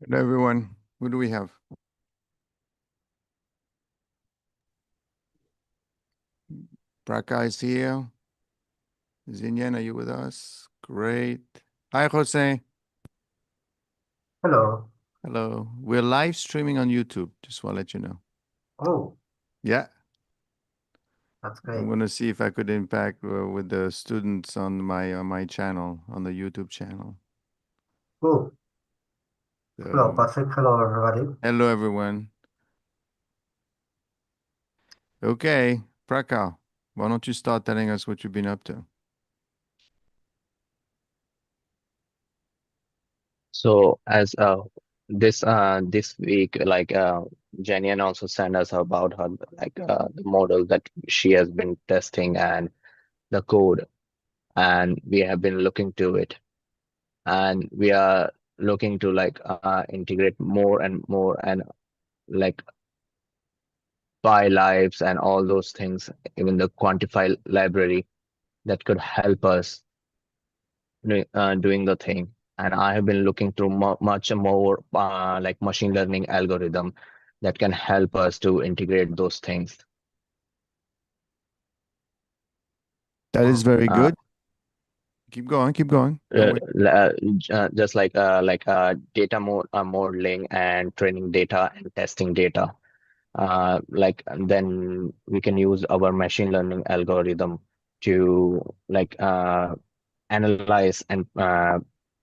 Hello, everyone. Who do we have? Praka is here. Zinyan, are you with us? Great. Hi, Jose. Hello. Hello. We're live streaming on YouTube. Just want to let you know. Oh, Yeah. that's I'm great. going to see if I could impact with the students on my channel, on the YouTube channel. Cool. Hello, So, Patrick. Hello, everybody. hello, everyone. Okay, Praka, why don't you start telling us what you've been up to? So as this week, like Jenian also sent us about her the model that she has been testing and the code, and we have been looking to it, and we are looking to integrate more and more and like buy lives and all those things, even the quantify library that could help us doing the thing. And I have been looking through much more like machine learning algorithm that can help us to integrate those things. That is very Uh, good. Keep going, keep going. Don't wait. just like data modeling and training data and testing data. And then we can use our machine learning algorithm to analyze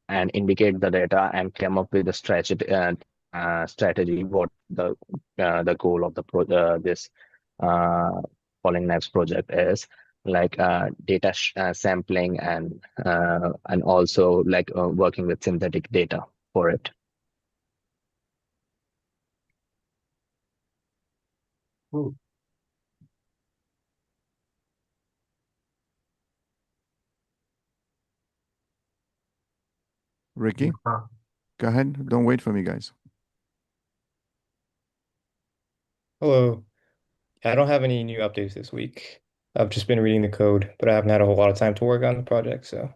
and indicate the data and come up with a strategy what the goal of this uh, Falling Knives project is, data sampling and also working with synthetic data for it. Cool. Ricky, Uh, go ahead. Don't wait for me, guys. Hello. I don't have any new updates this week. I've just been reading the code, but I haven't had a whole lot of time to work on the project, so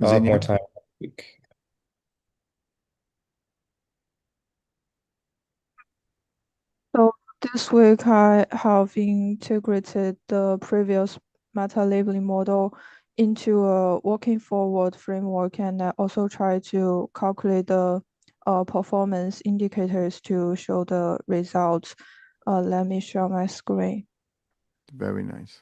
I'll have more Zinyan? time next week. So this week I have integrated the previous meta labeling model into a walking forward framework, and I also try to calculate the performance indicators to show the results. Let me share my screen. Very nice.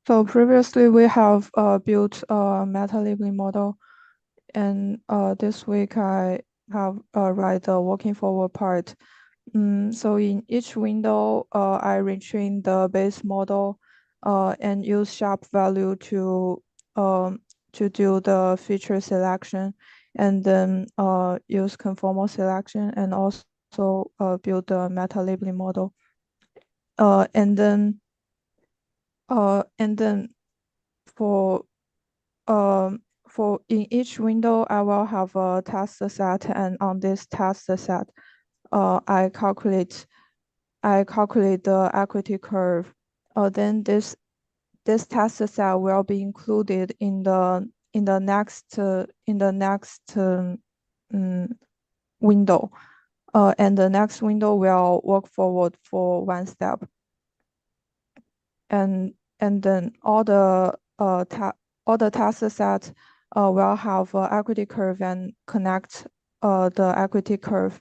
So previously we have built a meta labeling model, and this week I have write the walking forward part. So in each window, I retrain the base model and use sharp value to do the feature selection, and then use conformal selection, and also build the meta labeling model. And then for in each window, I will have a task set, and on this task set, I calculate the equity curve. Then this task set will be included in the next window. And the next window will walk forward for one step. And then all the task sets will have an equity curve and connect the equity curve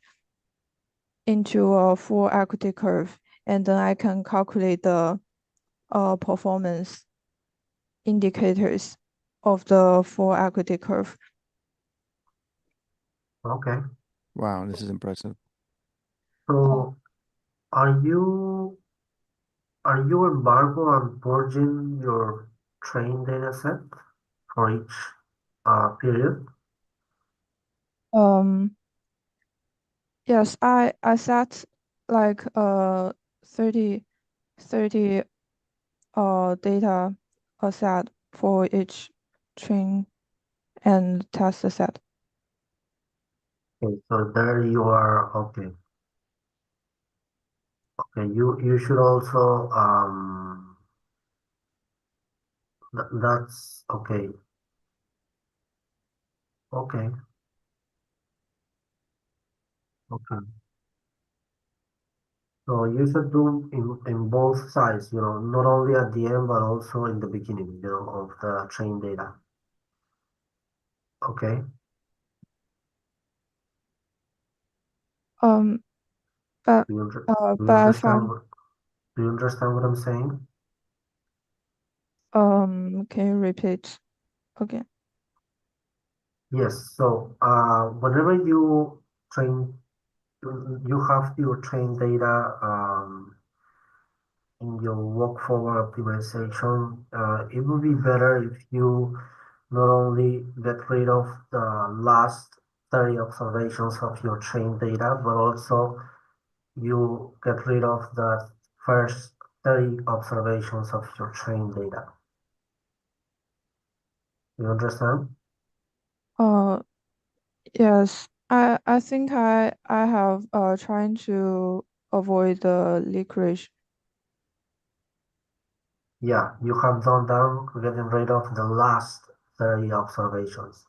into a full equity curve, and then I can calculate the performance indicators of the full equity curve. okay. Wow, this is impressive. So, are you embargo on purging your train data set for each period? Yes, I set like 30 data set for each train and test set. Okay, so there you are. Okay. Okay, you should also that's okay. Okay. Okay. So you should do in both sides, not only at the end but also in the beginning, of the train data. Okay. Um, but Do you, under, do you but I understand found what, do you understand what I'm saying? can you repeat again? Yes. So whenever you train, you have your train data in your walk forward optimization. It would be better if you not only get rid of the last 30 observations of your train data, but also you get rid of the first 30 observations of your train data. You understand? Uh, yes. I think I have trying to avoid the leakage. Yeah, you have done that, getting rid of the last 30 observations.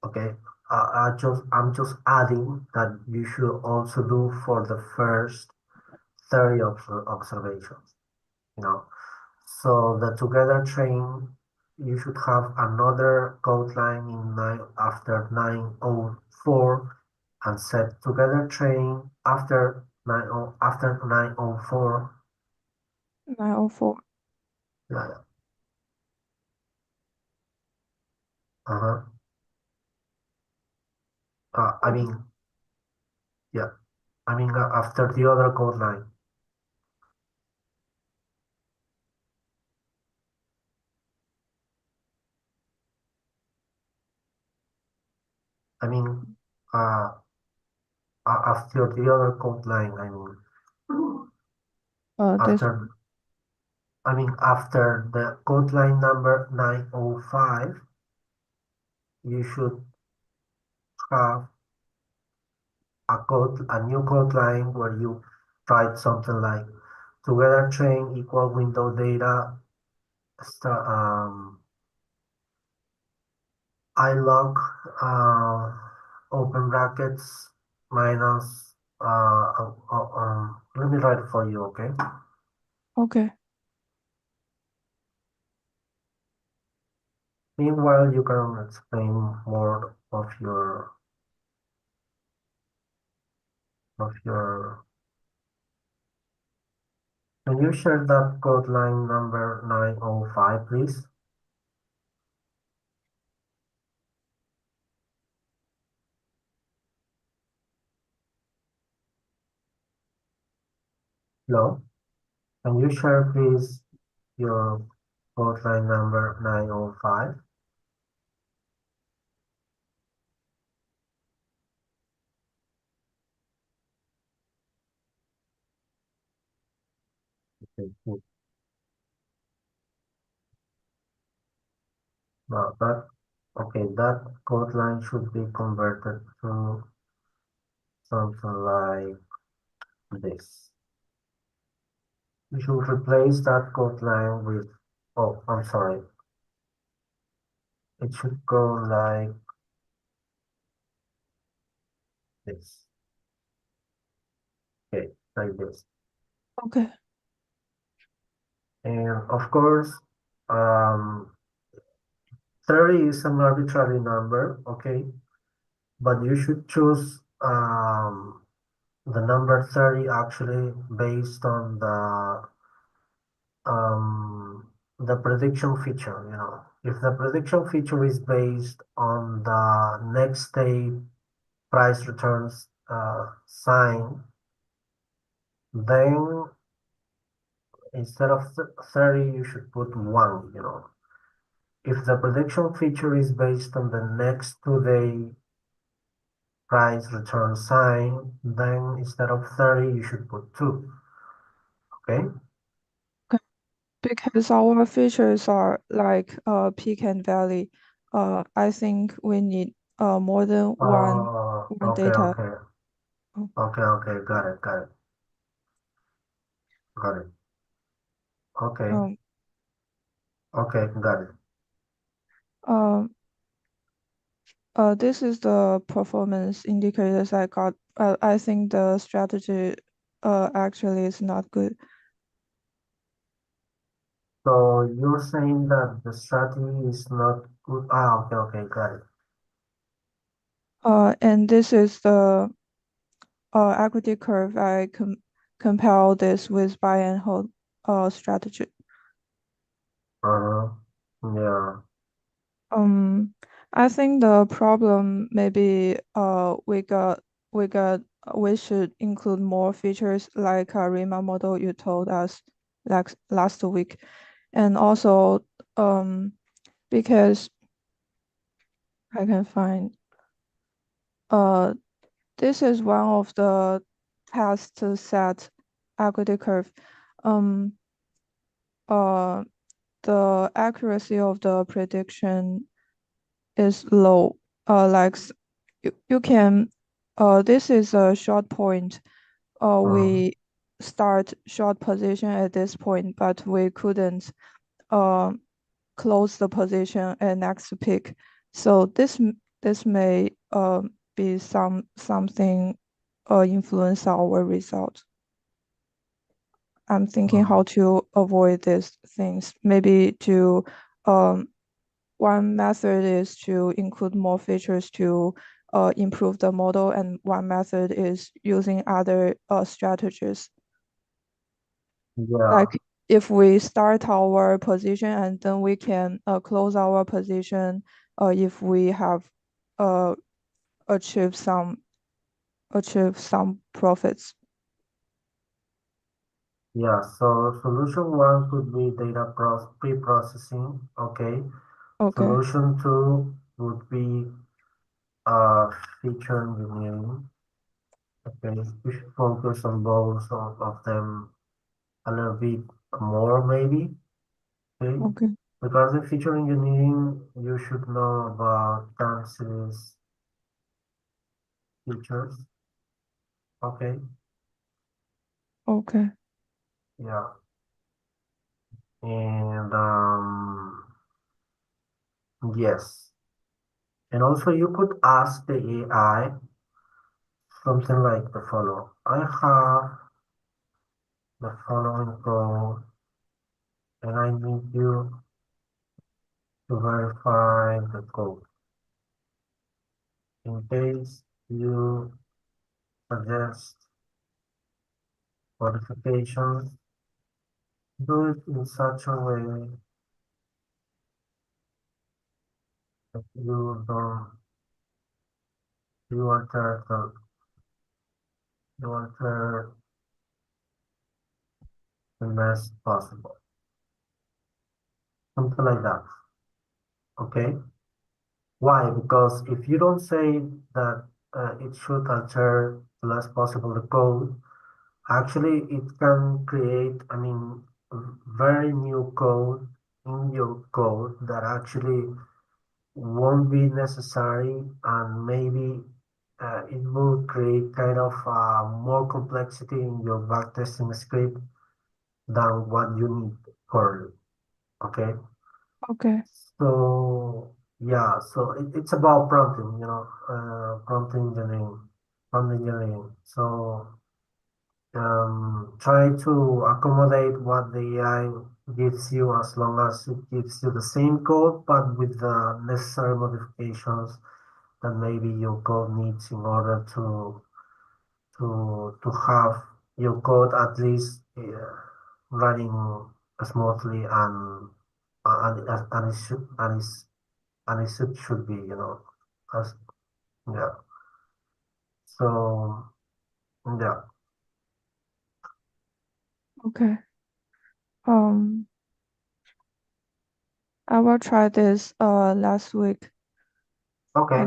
Okay, I'm just adding that you should also do for the first 30 observations, you know. So the together train, you should have another code line in after 904 and set together train after 904. 904. Yeah. Uh-huh. I Okay. mean, yeah. I mean, after the other code line. I mean, uh, after the other code line. I mean, This after after the code line number 905, you should have a new code line where you write something like together train equal window data ilog open brackets minus let me write it for you, okay? okay. Meanwhile, you can explain more of your of your. Can you share that code line number 905, please? Hello? Can you share, please, your code line number 905? Okay, cool. Now that code line should be converted to something like this. You should replace that code line with, oh, I'm sorry. It should go like this. Okay, like this. Okay. And of course, um, 30 is an arbitrary number, okay? But you should choose the number 30 actually based on the prediction feature, If the prediction feature is based on the next day price returns sign, then instead of 30, you should put 1, If the prediction feature is based on the next 2-day price return sign, then instead of 30, you should put 2. Okay? Because our features are like peak and valley, I think we need more than one Okay, data. okay. Oh, Okay, got it. got it. Okay, Um, okay, got it. um, this is the performance indicators I got. I think the strategy actually is not good. So you're saying that the strategy is not good. Ah, okay, okay, got it. And this is the equity curve. I compare this with buy and hold strategy. Uh-huh. Yeah, I think the problem maybe we should include more features like a Riemann model you told us like last week, and also because I can find this is one of the tests to set equity curve. Um the accuracy of the prediction is low. Like you can this is a short point. uh-huh. We start short position at this point, but we couldn't uh close the position at next pick. So this may be something influence our result. I'm thinking Uh-huh. how to avoid these things. Maybe to one method is to include more features to improve the model, and one method is using other strategies. Yeah, Like if we start our position and then we can close our position if we have uh, achieved some profits. yeah. So solution one could be data pre-processing. Okay. Okay, Solution two would be uh feature engineering. Okay. We should focus on both of them a little bit more maybe. Okay. okay, Because in feature engineering, you should know about time series features. Okay. okay, Yeah. And yes. And also you could ask the AI something like the follow. I have the following code and I need you to verify the code. In case you suggest modifications, do it in such a way that you alter the best possible. Something like that. Okay? Why? Because if you don't say that it should alter the less possible the code, actually it can create, I mean, very new code in your code that actually won't be necessary and maybe it will create kind of more complexity in your backtesting script than what you need currently. Okay. okay, So yeah, so it's about prompting, prompt engineering. So try to accommodate what the AI gives you as long as it gives you the same code, but with the necessary modifications that maybe your code needs in order to have your code at least running smoothly and it should and it should be, as yeah. So yeah, okay. Um, I will try this last week okay,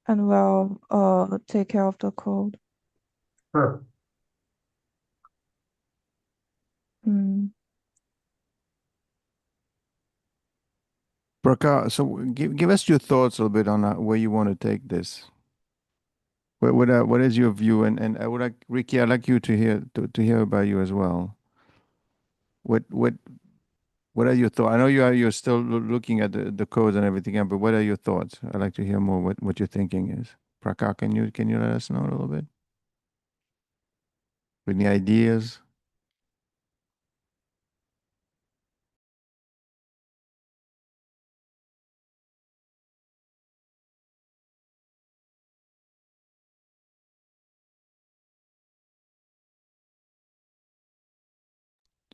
and will take care of the code. sure. Mm. Prakash, so give us your thoughts a little bit on where you want to take this. What is your view? And I would like Ricky, I'd like you to hear about you as well. What what are your thoughts? I know you're still looking at the codes and everything, but what are your thoughts? I'd like to hear more what your thinking is. Prakash, can you let us know a little bit? Any ideas?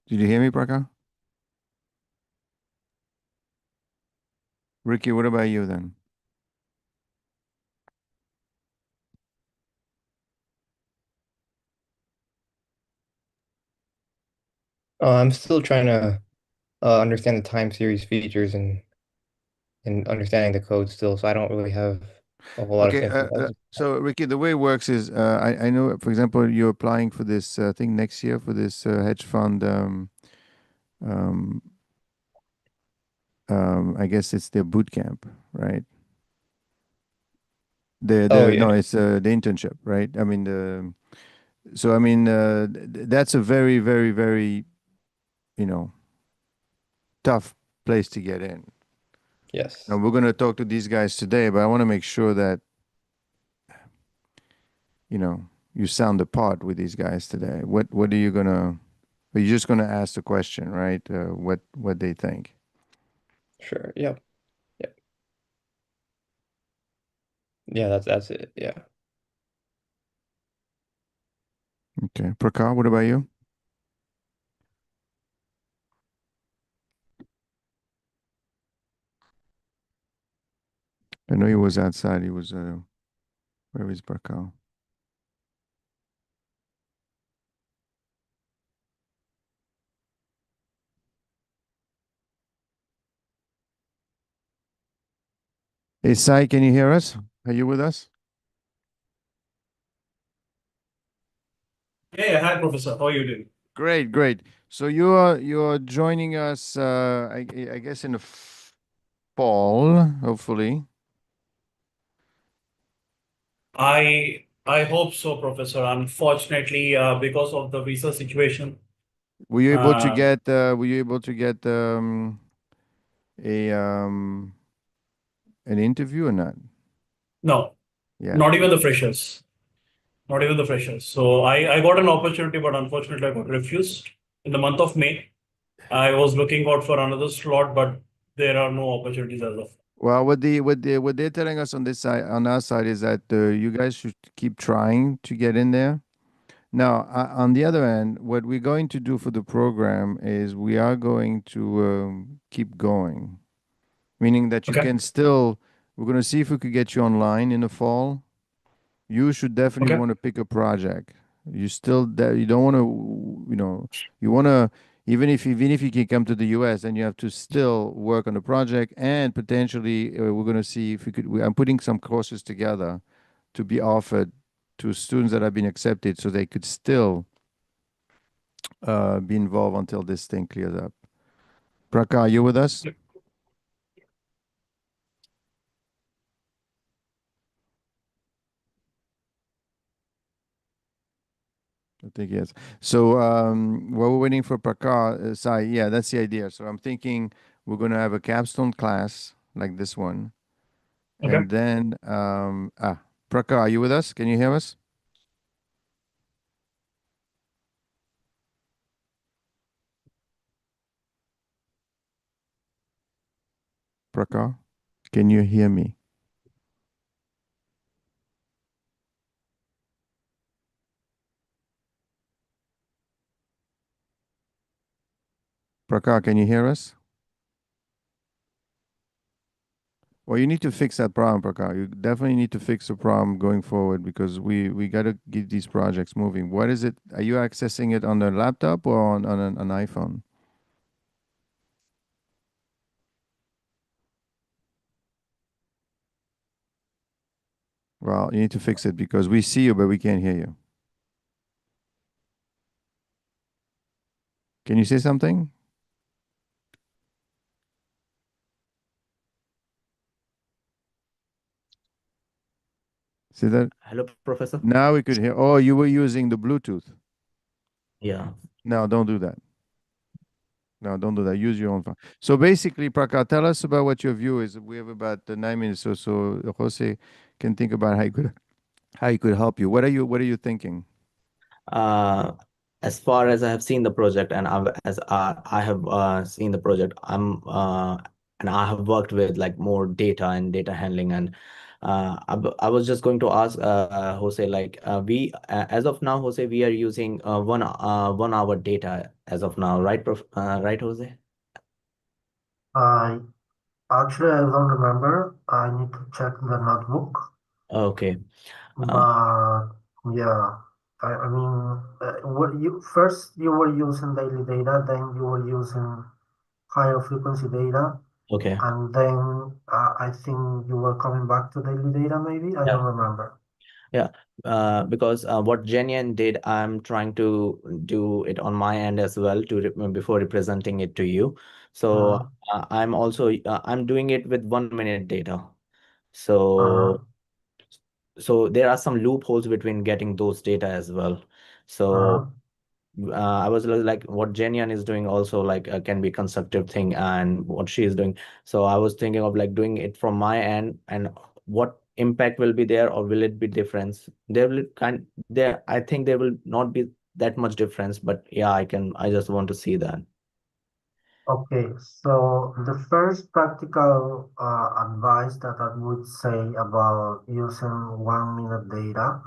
Did you hear me, Prakash? Ricky, what about you then? I'm still trying to understand the time series features and understanding the code still, so I don't really have a whole lot of Okay, info. so Ricky, the way it works is I know, for example, you're applying for this thing next year for this hedge fund. Um, I guess it's their boot camp, right? Oh yeah, No, it's the internship, right? I mean so I mean that's a very very very you know tough place to get in. Now yes, we're going to talk to these guys today, but I want to make sure that you sound the part with these guys today. What are you gonna? Are you just gonna ask the question, right? What they think? sure, yep, yep, yeah. That's it. Yeah. Okay, Prakash, what about you? I know he was outside. He was where is Prakash? Hey, Sai, can you hear us? Are you with us? Yeah, hi, Professor. How are you doing? Great, great. So you're joining us, I guess in the fall, hopefully. I hope so, Professor. Unfortunately, because of the visa situation, Were you able to uh, get a an interview or not? no, Yeah. not even the freshers. Not even the freshers. So I got an opportunity, but unfortunately, I got refused in the month of May. I was looking out for another slot, but there are no opportunities as of. Well, what they're telling us on this side, on our side, is that you guys should keep trying to get in there. Now, on the other hand, what we're going to do for the program is we are going to keep going, meaning that you Okay. can still. We're going to see if we could get you online in the fall. You should definitely Okay. want to pick a project. You still that you don't want to, you want to even if you can come to the U.S., then you have to still work on the project and potentially we're going to see if we could. I'm putting some courses together to be offered to students that have been accepted, so they could still be involved until this thing clears up. Praka, are you with us? I think yes. So while we're waiting for Prakash, Sai, yeah, that's the idea. So I'm thinking we're going to have a capstone class like this one, Okay. and then Prakash, are you with us? Can you hear us? Prakash, can you hear me? Prakash, can you hear us? Well, you need to fix that problem, Prakash. You definitely need to fix the problem going forward because we got to get these projects moving. What is it? Are you accessing it on a laptop or on an iPhone? Well, you need to fix it because we see you, but we can't hear you. Can you say something? See that? Hello, Professor. Now we could hear. Oh, you were using the Bluetooth. Yeah. No, don't do that. No, don't do that. Use your own phone. So basically, Prakar, tell us about what your view is. We have about 9 minutes or so. Jose can think about how he could help you. What are you thinking? As far as I have seen the project, and I have seen the project, and I have worked with like more data and data handling, and I was just going to ask Jose, like we as of now, Jose, we are using 1 hour data as of now, right, right, Jose? I actually I don't remember. I need to check the notebook. Okay. But yeah, I mean, what you first you were using daily data, then you were using higher frequency data, Okay. and then I think you were coming back to daily data. Maybe I Yeah. don't remember. Yeah, because what Genian did, I'm trying to do it on my end as well before representing it to you. So I'm also I'm doing it with 1 minute data. So there are some loopholes between getting those data as well. So I was like, what Genian is doing also like can be constructive thing, and what she is doing. So I was thinking of like doing it from my end, and what impact will be there, or will it be difference? I think there will not be that much difference, but yeah, I just want to see that. Okay, so the first practical advice that I would say about using 1 minute data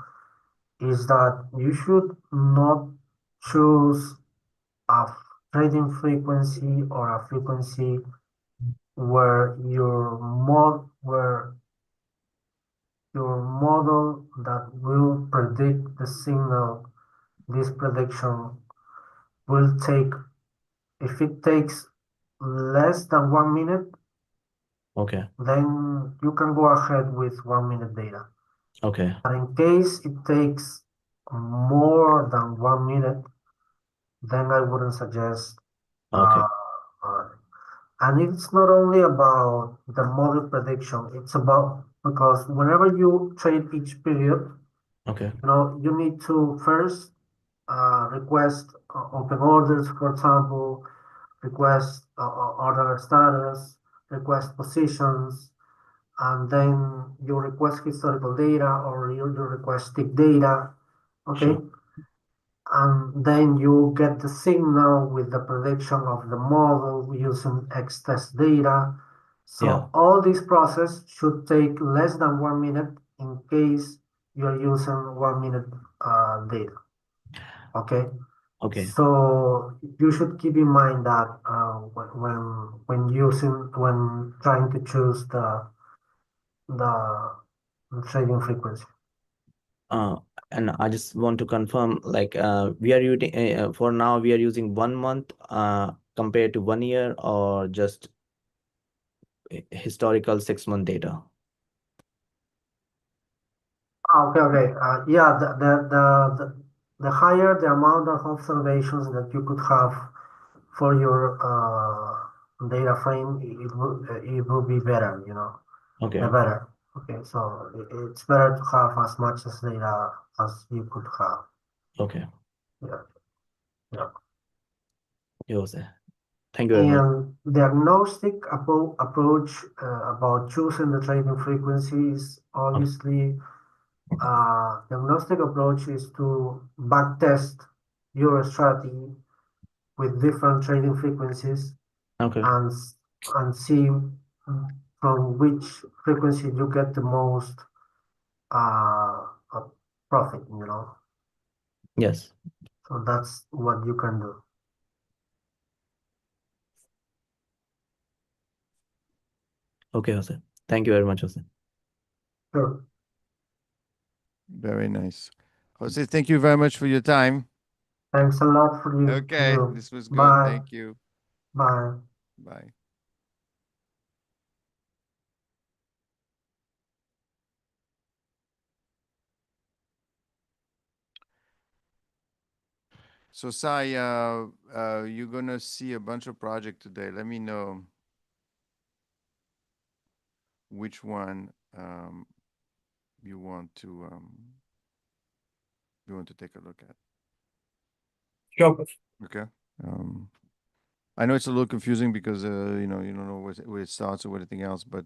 is that you should not choose a trading frequency or a frequency where your model that will predict the signal, this prediction will take, if it takes less than 1 minute, Okay. then you can go ahead with 1 minute data. Okay. But in case it takes more than 1 minute, then I wouldn't suggest. Okay. And it's not only about the model prediction, it's about, because whenever you trade each period, Okay. you need to first request open orders, for example, request order status, request positions, and then you request historical data, or you request tick data, okay? Sure. And then you get the signal with the prediction of the model using X-test data. So Yeah. all this process should take less than 1 minute in case you're using 1 minute data, okay? Okay. So you should keep in mind that when trying to choose the trading frequency. And I just want to confirm, like, we are using for now, we are using 1 month compared to 1 year, or just historical 6 month data. Okay. Yeah, the higher the amount of observations that you could have for your data frame, it will be better, Okay. the better. Okay, so it's better to have as much as data as you could have. Okay. Yeah. Yes. Thank you very much. And the agnostic approach about choosing the trading frequencies, obviously, the agnostic approach is to backtest your strategy with different trading frequencies Okay. and see from which frequency you get the most profit, Yes. So that's what you can do. Okay, Jose. Thank you very much, Jose. Sure. Very nice. Jose, thank you very much for your time. Thanks a lot for you. Okay, this was good. Bye. Thank you. Bye. Bye. So Sai, you're gonna see a bunch of projects today. Let me know which one you want to take a look at. Sure. Okay. I know it's a little confusing because you don't know where it starts or anything else, but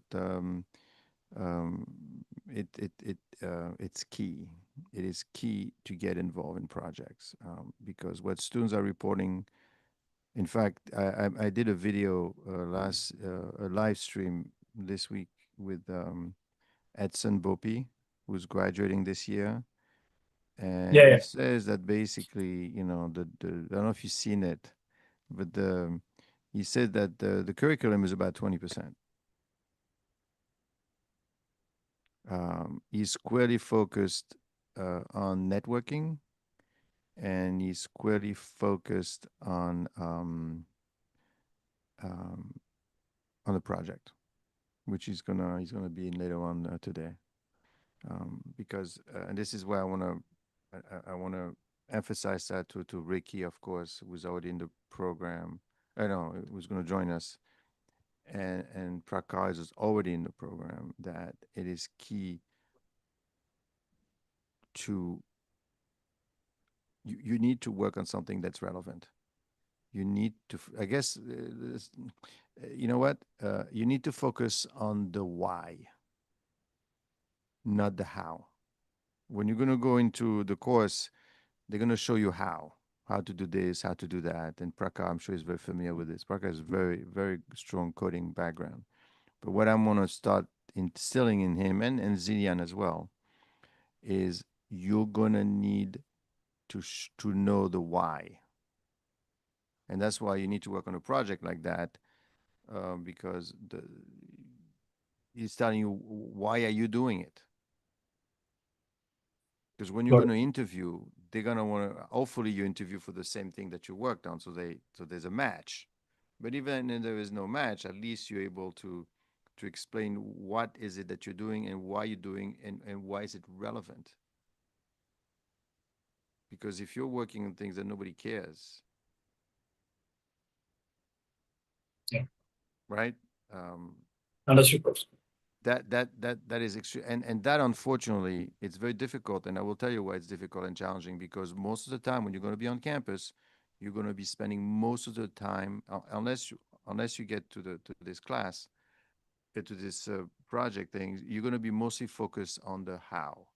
it's key. It is key to get involved in projects because what students are reporting. In fact, I did a video a live stream this week with Edson Bopi, who's graduating this year, and Yeah, he yeah. says that basically, I don't know if you've seen it, but he said that the curriculum is about 20%. He's squarely focused on networking, and he's squarely focused on the project, which he's gonna be in later on today, because and this is where I wanna emphasize that to Ricky, of course, who's already in the program. I know who's gonna join us, and Prakash is already in the program. That it is key to you need to work on something that's relevant. You need to, I guess, you know what? You need to focus on the why, not the how. When you're going to go into the course, they're going to show you how to do this, how to do that. And Prakash, I'm sure, is very familiar with this. Prakash has very, very strong coding background. But what I'm going to start instilling in him and Zillian as well is you're going to need to know the why. And that's why you need to work on a project like that, because he's telling you, why are you doing it? Because when you're Got going to interview, they're going to want to, hopefully you interview for the same thing that you worked on, so there's a match. But even if there is no match, at least you're able to explain what is it that you're doing and why you're doing, and why is it relevant. Because if you're working on things that nobody cares, Yeah. right? Understood. That is extreme, and that, unfortunately, it's very difficult. And I will tell you why it's difficult and challenging, because most of the time when you're going to be on campus, you're going to be spending most of the time, unless you get to this class, to this project thing, you're going to be mostly focused on the how,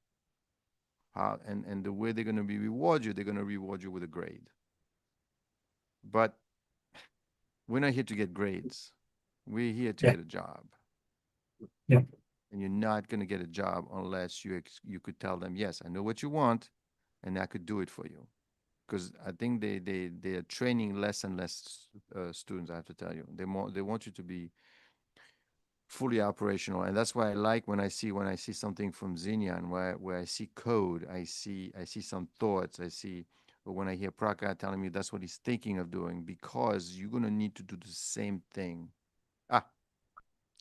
and the way they're going to they're going to reward you with a grade. But we're not here to get grades. We're here to Yeah. get a job. Yeah. And you're not going to get a job unless you could tell them, yes, I know what you want, and I could do it for you. Because I think they are training less and less students. I have to tell you, they want you to be fully operational, and that's why I like when I see something from Xenian where I see code, I see some thoughts, or when I hear Prakash telling me that's what he's thinking of doing, because you're going to need to do the same thing.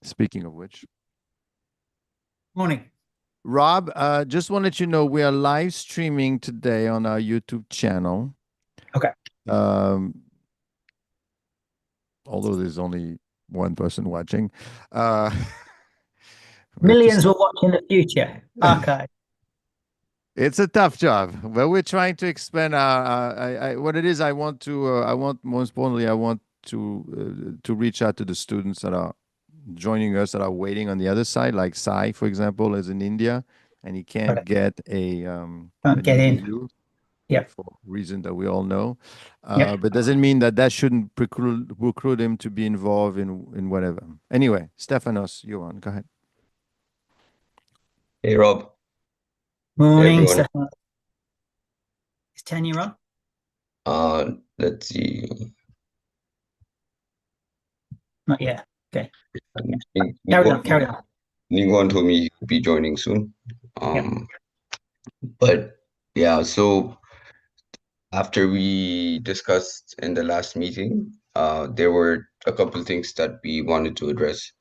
Speaking of which. Morning. Rob, just want to let you know we are live streaming today on our YouTube channel. Okay. Although there's only one person watching. Millions will watch in the future. Okay. It's a tough job, but we're trying to expand what it is. I want most importantly, I want to reach out to the students that are joining us, that are waiting on the other side, like Sai, for example, is in India, and he can't get an interview. Yep. For reasons that we all know. Yep. But doesn't mean that shouldn't preclude him to be involved in whatever. Anyway, Stefanos, you're on. Go ahead. Hey, Rob. Morning, everyone. Stefan. Is Tanya on? Let's see. Not yet. Okay. Carry on. Niguan told me he'd be joining soon. But yeah, so after we discussed in the last meeting, there were a couple of things that we wanted to address.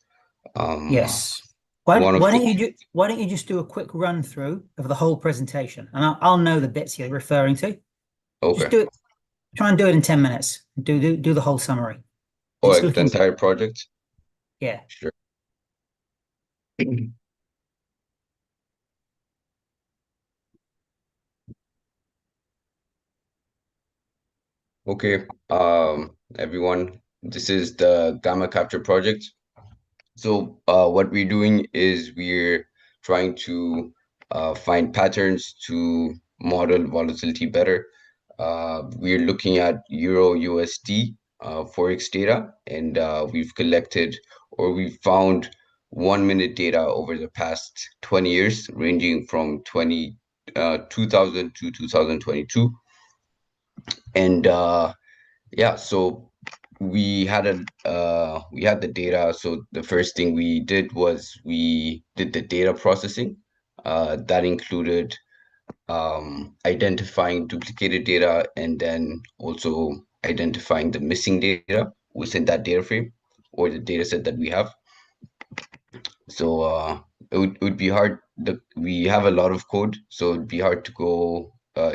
Yes. Why don't you just do a quick run through of the whole presentation, and I'll know the bits you're referring to. Okay. Just do it. Try and do it in 10 minutes. Do the whole summary. Oh, like the entire project? Yeah. Sure. Okay, everyone, this is the Gamma Capture project. So what we're doing is we're trying to find patterns to model volatility better. We're looking at Euro USD Forex data, and we've collected or we found 1 minute data over the past 20 years, ranging from 2000 to 2022. And yeah, so we had the data. So the first thing we did was we did the data processing. That included identifying duplicated data and then also identifying the missing data within that data frame or the data set that we have. So it would be hard. We have a lot of code, so it'd be hard to go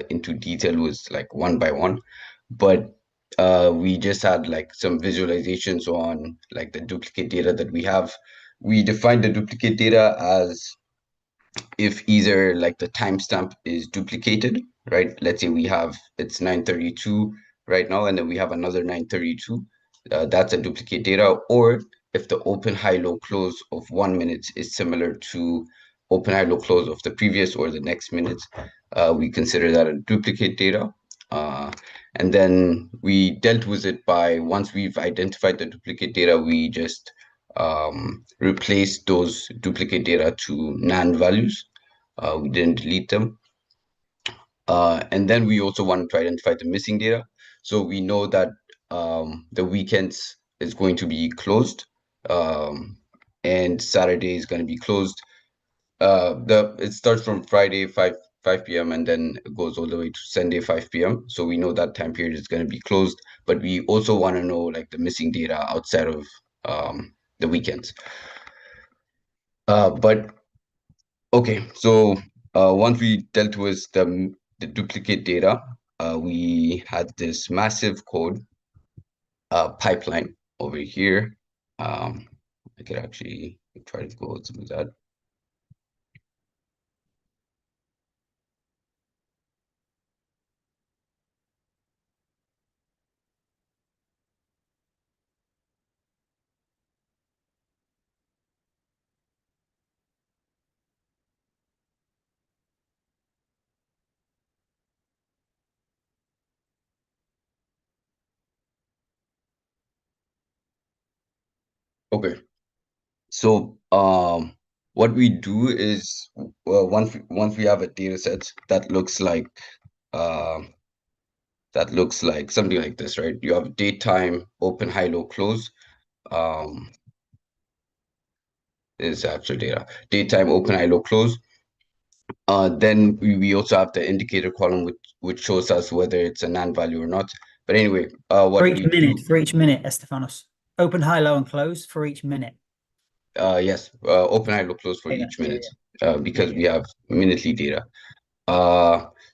into detail with like one by one. But we just had like some visualizations on like the duplicate data that we have. We defined the duplicate data as if either like the timestamp is duplicated, right? Let's say we have it's 9:32 right now, and then we have another 9:32. That's a duplicate data. Or if the open high low close of 1 minute is similar to open high low close of the previous or the next minute, we consider that a duplicate data. And then we dealt with it by once we've identified the duplicate data, we just replace those duplicate data to NaN values. We didn't delete them. And then we also wanted to identify the missing data. So we know that the weekends is going to be closed, and Saturday is going to be closed. It starts from Friday 5 p.m. and then it goes all the way to Sunday 5 p.m. So we know that time period is going to be closed, but we also want to know like the missing data outside of the weekends. But okay, so once we dealt with the duplicate data, we had this massive code pipeline over here. I could actually try to go through that. Okay, so what we do is once we have a data set that looks like something like this, right? You have daytime, open, high, low, close. Is actual data. Daytime, open, high, low, close. Then we also have the indicator column which shows us whether it's a NaN value or not. But anyway, what For we each minute, do, for each minute, Estefanos. Open, high, low, and close for each minute. yes, open, high, low, close for Yeah, each yeah, minute, yeah. because Yeah, we have minutely data.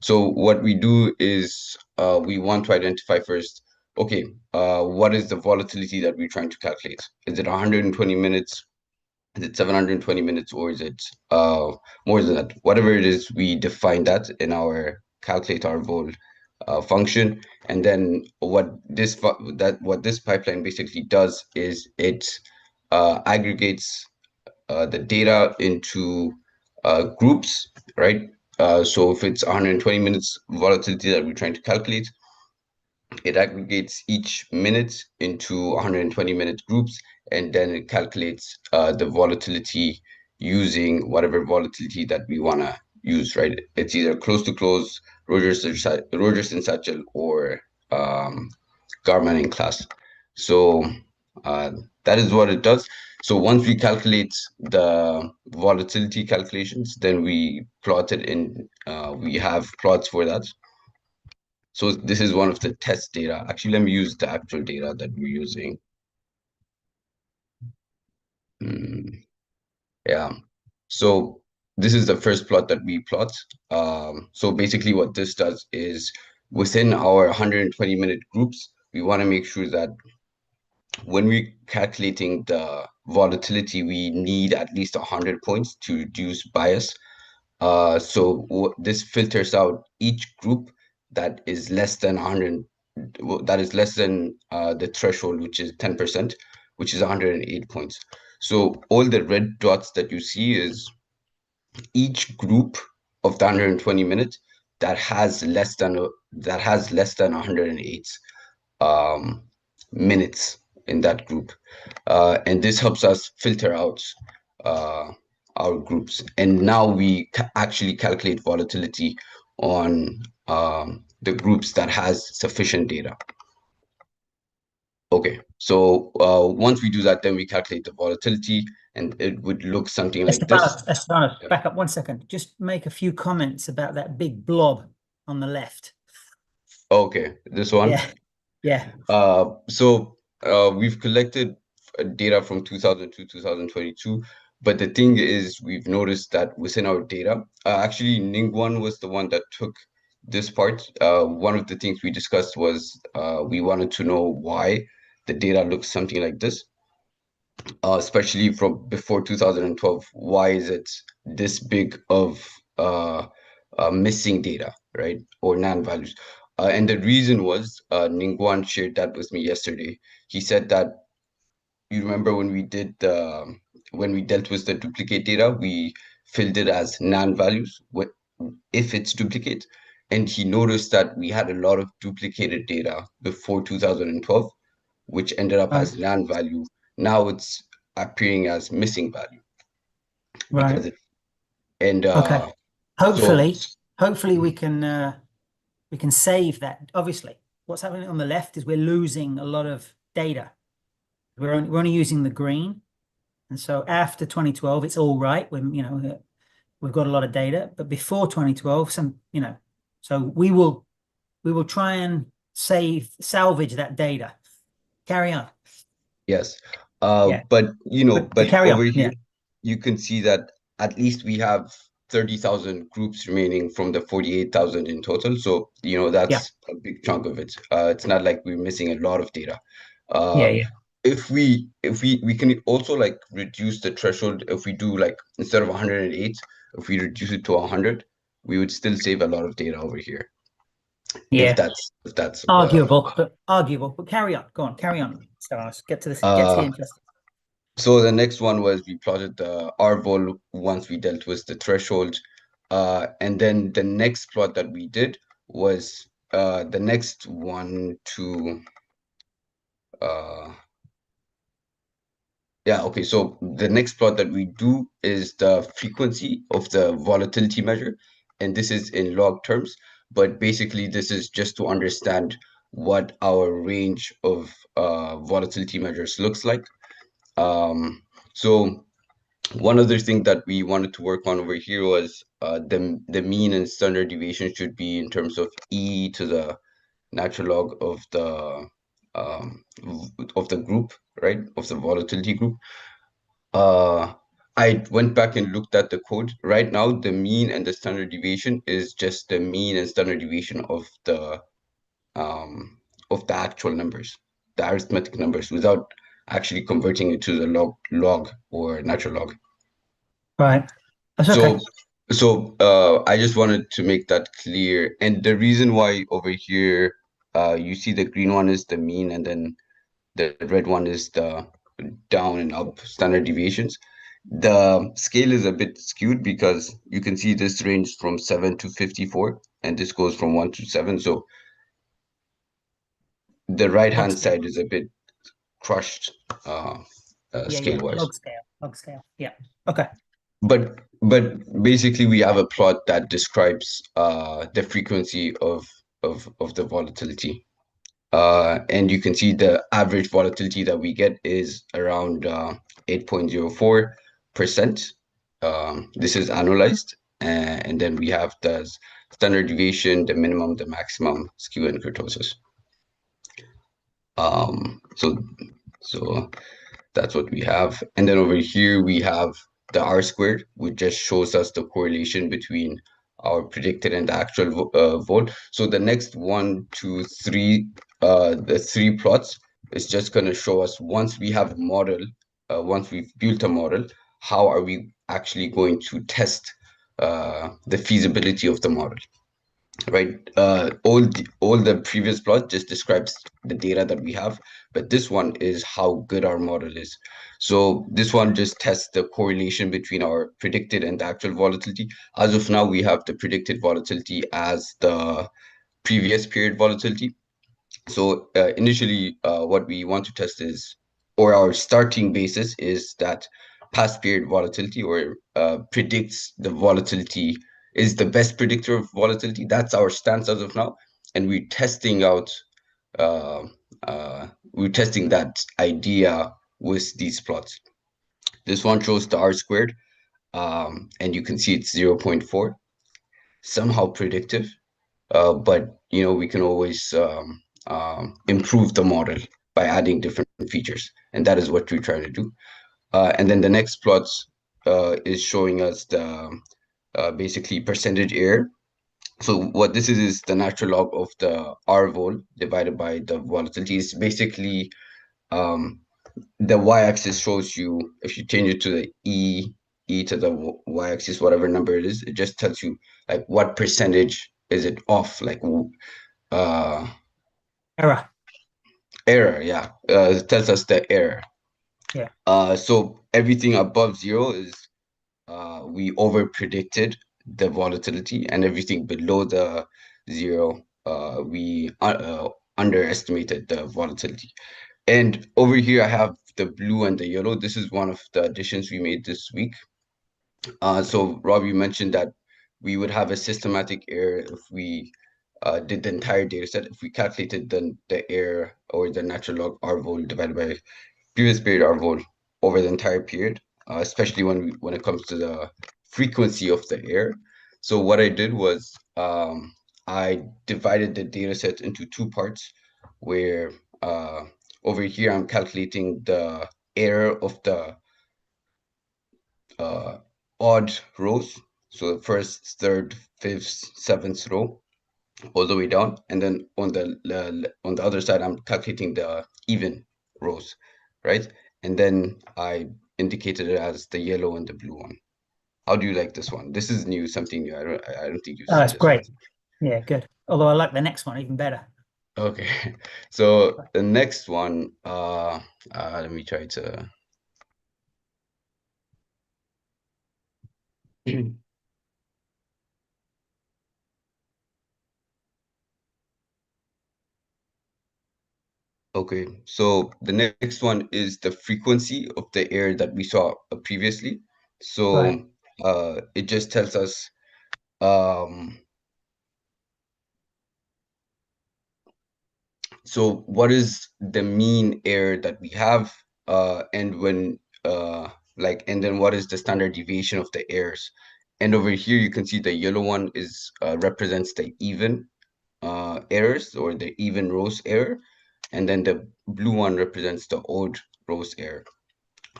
So what we do is we want to identify first, okay, what is the volatility that we're trying to calculate? Is it 120 minutes? Is it 720 minutes, or is it more than that? Whatever it is, we define that in our calculate our vol function. And then what this pipeline basically does is it aggregates the data into groups, right? So if it's 120 minutes volatility that we're trying to calculate, it aggregates each minute into 120-minute groups, and then it calculates the volatility using whatever volatility that we want to use, right? It's either close to close, Rogers and Satchel, or Garman and class. So that is what it does. So once we calculate the volatility calculations, then we plot it in, we have plots for that. So this is one of the test data. Actually, let me use the actual data that we're using. Yeah. So this is the first plot that we plot. So basically what this does is within our 120-minute groups, we want to make sure that when we're calculating the volatility, we need at least 100 points to reduce bias. So this filters out each group that is less than 100 that is less than the threshold, which is 10%, which is 108 points. So all the red dots that you see is each group of the 120 minutes that has less than 108 minutes in that group, and this helps us filter out our groups. And now we actually calculate volatility on the groups that has sufficient data. Okay, so once we do that, then we calculate the volatility, and it would look something like this. Estefanos, back up 1 second. Just make a few comments about that big blob on the left. Okay, this one? Yeah. So we've collected data from 2000 to 2022, but the thing is, we've noticed that within our data, actually Ningguan was the one that took this part. One of the things we discussed was we wanted to know why the data looks something like this, especially from before 2012. Why is it this big of missing data, right? Or non-values? And the reason was, Ningguan shared that with me yesterday. He said that, you remember when we did when we dealt with the duplicate data, we filled it as non-values if it's duplicate. And he noticed that we had a lot of duplicated data before 2012, which ended up as non-value. Now it's appearing as missing value. Right. And okay. Hopefully we can save that. Obviously, what's happening on the left is we're losing a lot of data. We're only using the green, and so after 2012, it's all right. When we've got a lot of data, but before 2012, so we will try and salvage that data. Carry on. Yes, but over here, you can see that at least we have 30,000 groups remaining from the 48,000 in total. So that's a big chunk of it. It's not like we're missing a lot of data. If we can also like reduce the threshold. If we do like, instead of 108, if we reduce it to 100, we would still save a lot of data over here. If that's arguable, but carry on. Go on, carry on. So let's get to this. Get to the interesting. So the next one was we plotted the R-vol once we dealt with the threshold, and then the next plot that we did was the next one to okay, so the next plot that we do is the frequency of the volatility measure, and this is in log terms, but basically this is just to understand what our range of volatility measures looks like. So one other thing that we wanted to work on over here was the mean and standard deviation should be in terms of e to the natural log of the group, right, of the volatility group. I went back and looked at the code. Right now, the mean and the standard deviation is just the mean and standard deviation of the actual numbers, the arithmetic numbers, without actually converting it to the log or natural log. Right. That's okay. So I just wanted to make that clear. And the reason why over here you see the green one is the mean, and then the red one is the down and up standard deviations. The scale is a bit skewed because you can see this range from 7 to 54, and this goes from 1 to 7. So the right-hand side is a bit crushed scale-wise. Log scale. Yeah. Okay. But basically, we have a plot that describes the frequency of the volatility. And you can see the average volatility that we get is around 8.04%. This is annualized. And then we have the standard deviation, the minimum, the maximum, skew, and kurtosis. So that's what we have. And then over here, we have the R squared, which just shows us the correlation between our predicted and the actual vol. So the next 1, 2, 3, the 3 plots is just going to show us, once we have a model, once we've built a model, how are we actually going to test the feasibility of the model. right? All the previous plot just describes the data that we have, but this one is how good our model is. So this one just tests the correlation between our predicted and the actual volatility. As of now, we have the predicted volatility as the previous period volatility. So initially, what we want to test is, or our starting basis is that past period volatility, or predicts the volatility, is the best predictor of volatility. That's our stance as of now, and we're testing out, uh, we're testing that idea with these plots. This one shows the R squared, and you can see it's 0.4, somehow predictive. But we can always improve the model by adding different features, and that is what we're trying to do. And then the next plot is showing us the basically percentage error. So what this is the natural log of the R vol divided by the volatility. Is basically the y-axis shows you, if you change it to the e to the y-axis, whatever number it is, it just tells you like what percentage is it off, like Error. yeah. It tells us the error. Yeah. So everything above 0 is we over predicted the volatility, and everything below the 0 we underestimated the volatility. And over here I have the blue and the yellow. This is one of the additions we made this week. So Rob, you mentioned that we would have a systematic error if we did the entire data set. If we calculated the error, or the natural log R vol divided by previous period R vol over the entire period, especially when it comes to the frequency of the error. So what I did was I divided the data set into two parts, where over here I'm calculating the error of the odd rows, so the first, third, fifth, seventh row, all the way down, and then on the other side I'm calculating the even rows, right? And then I indicated it as the yellow and the blue one. How do you like this one? This is new, something new. I don't think you've Oh, seen that's this great. one. Yeah, good. Although I like the next one even better. Okay, so the next one, let me try to. Okay, so the next one is the frequency of the error that we saw previously. So Right. it just tells us so what is the mean error that we have, and when and then what is the standard deviation of the errors. And over here you can see the yellow one is represents the even errors, or the even rows error, and then the blue one represents the odd rows error.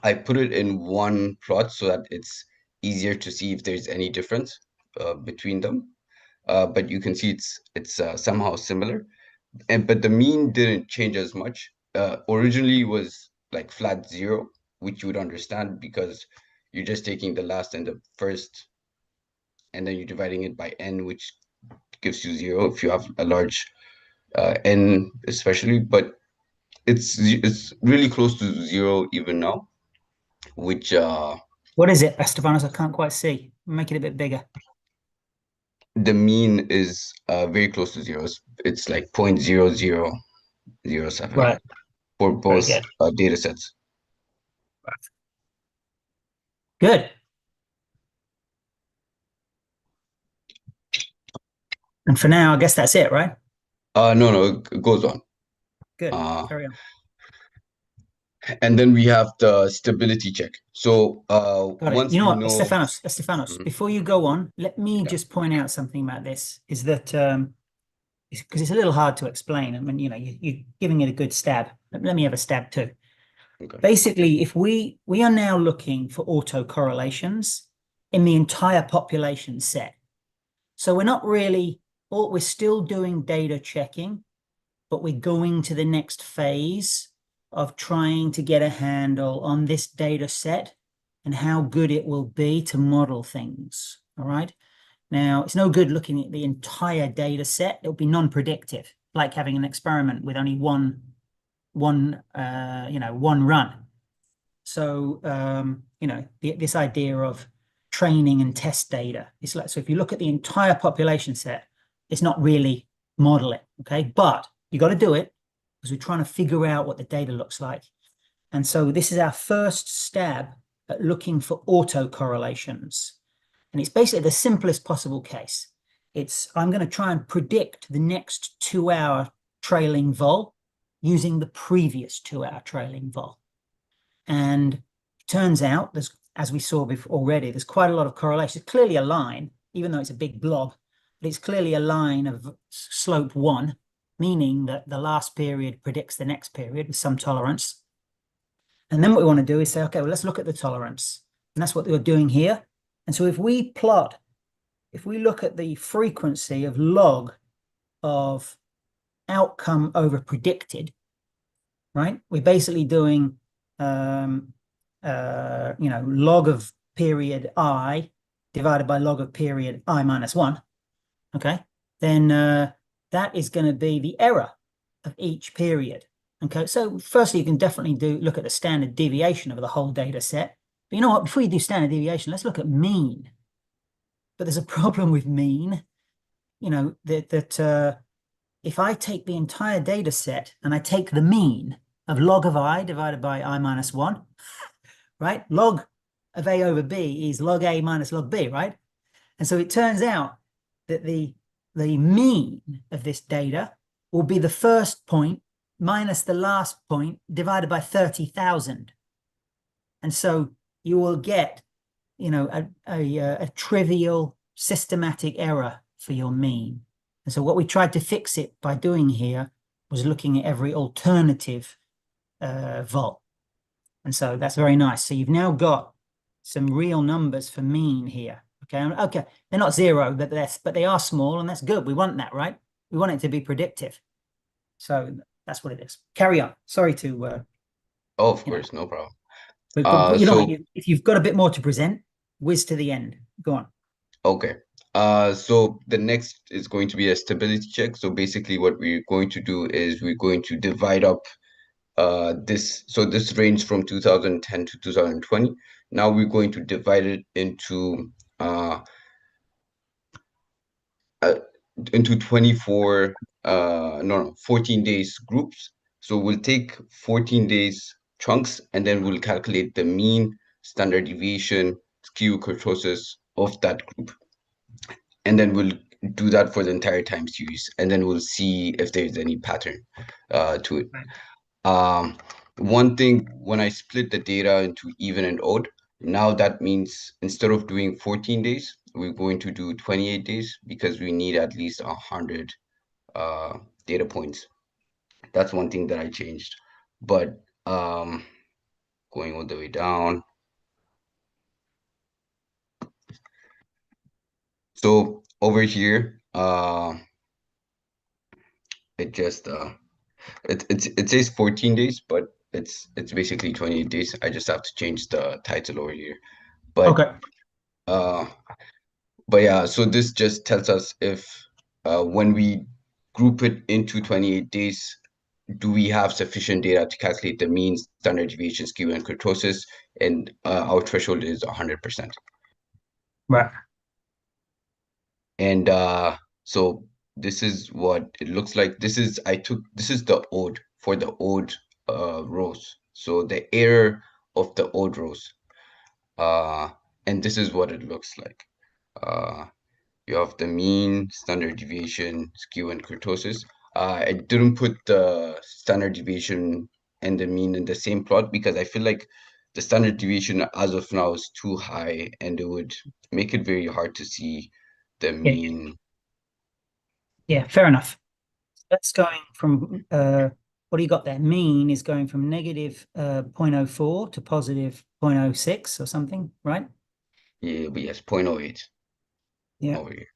I put it in one plot so that it's easier to see if there's any difference between them. But you can see it's somehow similar. But the mean didn't change as much. Originally it was like flat 0, which you would understand because you're just taking the last and the first, and then you're dividing it by n, which gives you 0 if you have a large n, especially. But it's really close to 0 even now, which What is it, Estefanos? I can't quite see. Make it a bit bigger. the mean is very close to 0. It's like 0.0007 Right. for Very both good. data sets. Good. And for now, I guess that's it, right? No, it goes on. Good. Carry on. And then we have the stability check. So Got it. once You know we what, know, Estefanos, before you go on, let me just point out something about this, is that because it's a little hard to explain. I mean, you're giving it a good stab. Let me have a stab too. Okay. Basically, if we are now looking for autocorrelations in the entire population set. So we're not really, or we're still doing data checking, but we're going to the next phase of trying to get a handle on this data set and how good it will be to model things. All right. Now, it's no good looking at the entire data set. It'll be non-predictive, like having an experiment with only one run. So, this idea of training and test data, it's like, so if you look at the entire population set, it's not really modeling, okay? But you got to do it because we're trying to figure out what the data looks like. And so this is our first stab at looking for autocorrelations. And it's basically the simplest possible case. I'm going to try and predict the next 2-hour trailing vol using the previous 2-hour trailing vol. And it turns out, as we saw before already, there's quite a lot of correlation. It's clearly a line, even though it's a big blob, but it's clearly a line of slope 1, meaning that the last period predicts the next period with some tolerance. And then what we want to do is say, okay, well, let's look at the tolerance. And that's what we're doing here. And so if we look at the frequency of log of outcome over predicted, right? We're basically doing, log of period I divided by log of period I minus 1, okay? Then that is going to be the error of each period. Okay, so firstly, you can definitely look at the standard deviation of the whole data set. But you know what? Before you do standard deviation, let's look at mean. But there's a problem with mean, that if I take the entire data set and I take the mean of log of I divided by I minus 1, right? Log of A over B is log A minus log B, right? And so it turns out that the mean of this data will be the first point minus the last point divided by 30,000. And so you will get, a trivial systematic error for your mean. And so what we tried to fix it by doing here was looking at every alternative vol. And so that's very nice. So you've now got some real numbers for mean here. Okay, they're not 0, but they are small, and that's good. We want that, right? We want it to be predictive. So that's what it is. Carry on. Sorry to. Oh, of course, no problem. But if you've got a bit more to present, whiz to the end. Go on. Okay. So the next is going to be a stability check. So basically, what we're going to do is we're going to divide up this. So this range from 2010 to 2020. Now we're going to divide it into 14 days groups. So we'll take 14 days chunks, and then we'll calculate the mean, standard deviation, skew, kurtosis of that group. And then we'll do that for the entire time series, and then we'll see if there's any pattern to it. One thing, when I split the data into even and odd, now that means instead of doing 14 days, we're going to do 28 days because we need at least 100 data points. That's one thing that I changed. But going all the way down. So over here, it just it says 14 days, but it's basically 28 days. I just have to change the title over here. But okay. But yeah, so this just tells us if when we group it into 28 days, do we have sufficient data to calculate the mean, standard deviation, skew, and kurtosis? And our threshold is 100%. Right. And so this is what it looks like. This is the odd for the odd rows. So the error of the odd rows. And this is what it looks like. You have the mean, standard deviation, skew, and kurtosis. I didn't put the standard deviation and the mean in the same plot because I feel like the standard deviation as of now is too high, and it would make it very hard to see the mean. Yeah, fair enough. That's going from, what do you got there? Mean is going from negative 0.04 to positive 0.06 or something, right? Yeah, but yes, 0.08. Yeah. Over here.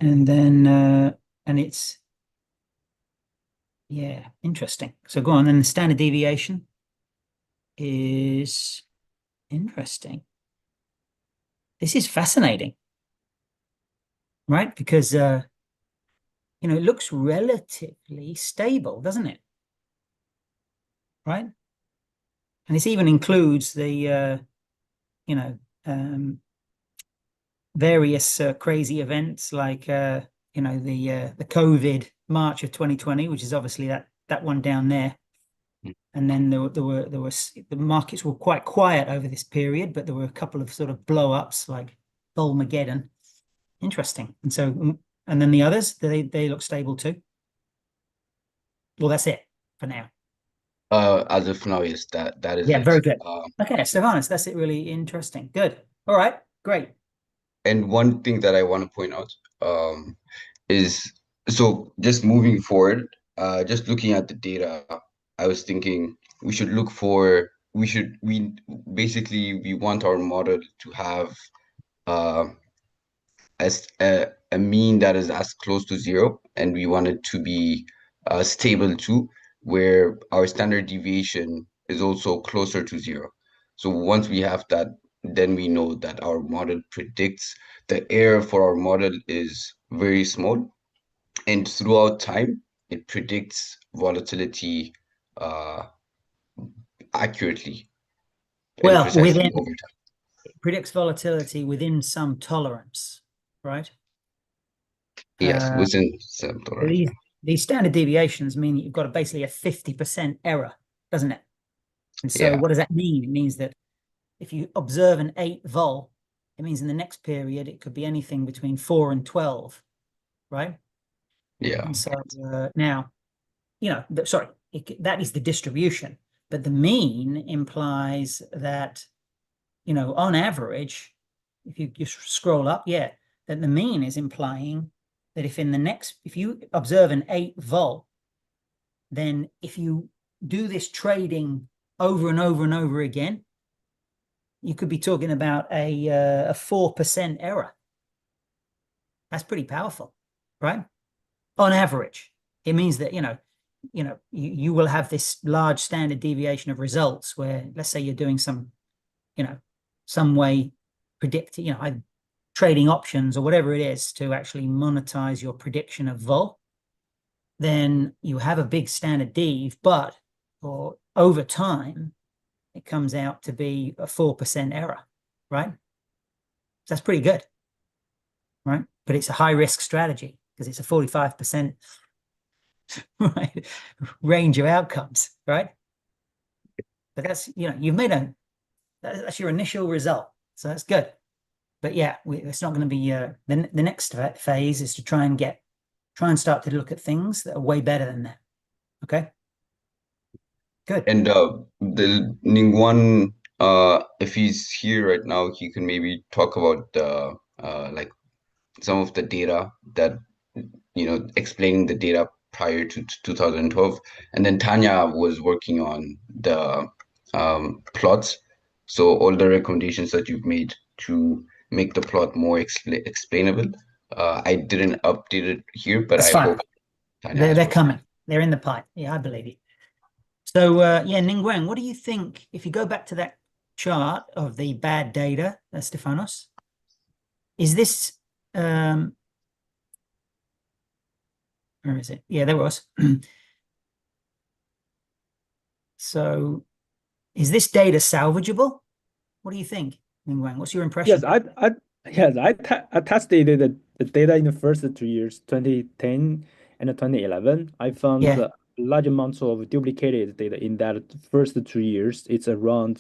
And then, and it's, yeah, interesting. So go on, then the standard deviation is interesting. this is fascinating, right? Because you know, it looks relatively stable, doesn't it? Right? And this even includes the you know, various crazy events like you know, the COVID March of 2020, which is obviously that one down there. And then there was the markets were quite quiet over this period, but there were a couple of sort of blow-ups like Bullmageddon. Interesting. And so, and then the others, they look stable too. Well, that's it for now. As of now, yes, that is Yeah, it. very good. Okay, Stefanos, that's it. Really interesting. Good. All right, great. And one thing that I want to point out is, so just moving forward, just looking at the data, I was thinking we should look for, we basically, we want our model to have as a mean that is as close to zero, and we want it to be stable too, where our standard deviation is also closer to zero. So once we have that, then we know that our model predicts, the error for our model is very small, and throughout time, it predicts volatility accurately and Well, precisely over time. it predicts volatility within some tolerance, right? Yes, within some tolerance. These standard deviations mean that you've got basically a 50% error, doesn't it? And so Yeah. what does that mean? It means that if you observe an 8 vol, it means in the next period, it could be anything between 4 and 12, right? Yeah. And so now, you know, that is the distribution, but the mean implies that, you know, on average, if you scroll up, yeah, then the mean is implying that if you observe an 8 vol, then if you do this trading over and over and over again, you could be talking about a 4% error. That's pretty powerful, right? On average, it means that, you will have this large standard deviation of results where, let's say you're doing some way predicting, trading options or whatever it is to actually monetize your prediction of vol, then you have a big standard dev, but over time, it comes out to be a 4% error, right? So that's pretty good, right? But it's a high risk strategy because it's a 45% right range of outcomes, right? But that's, you've made that's your initial result, so that's good. But yeah, it's not going to be the next phase is to try and start to look at things that are way better than that. Okay, good. And the Ningguan, if he's here right now, he can maybe talk about like some of the data that, explaining the data prior to 2012. And then Tanya was working on the plots. So all the recommendations that you've made to make the plot more explainable, I didn't update it here, but That's I fine. hope Tanya They're coming. They're in the pipe. Yeah, I believe you. So yeah, Ningguang, what do you think if you go back to that chart of the bad data, Stefanos? Is this where is it? Yeah, there was. So is this data salvageable? What do you think, Ningguang? What's your impression? Yes, I tested the data in the first 2 years, 2010 and 2011. I found large amounts of duplicated data in that first 2 years. It's around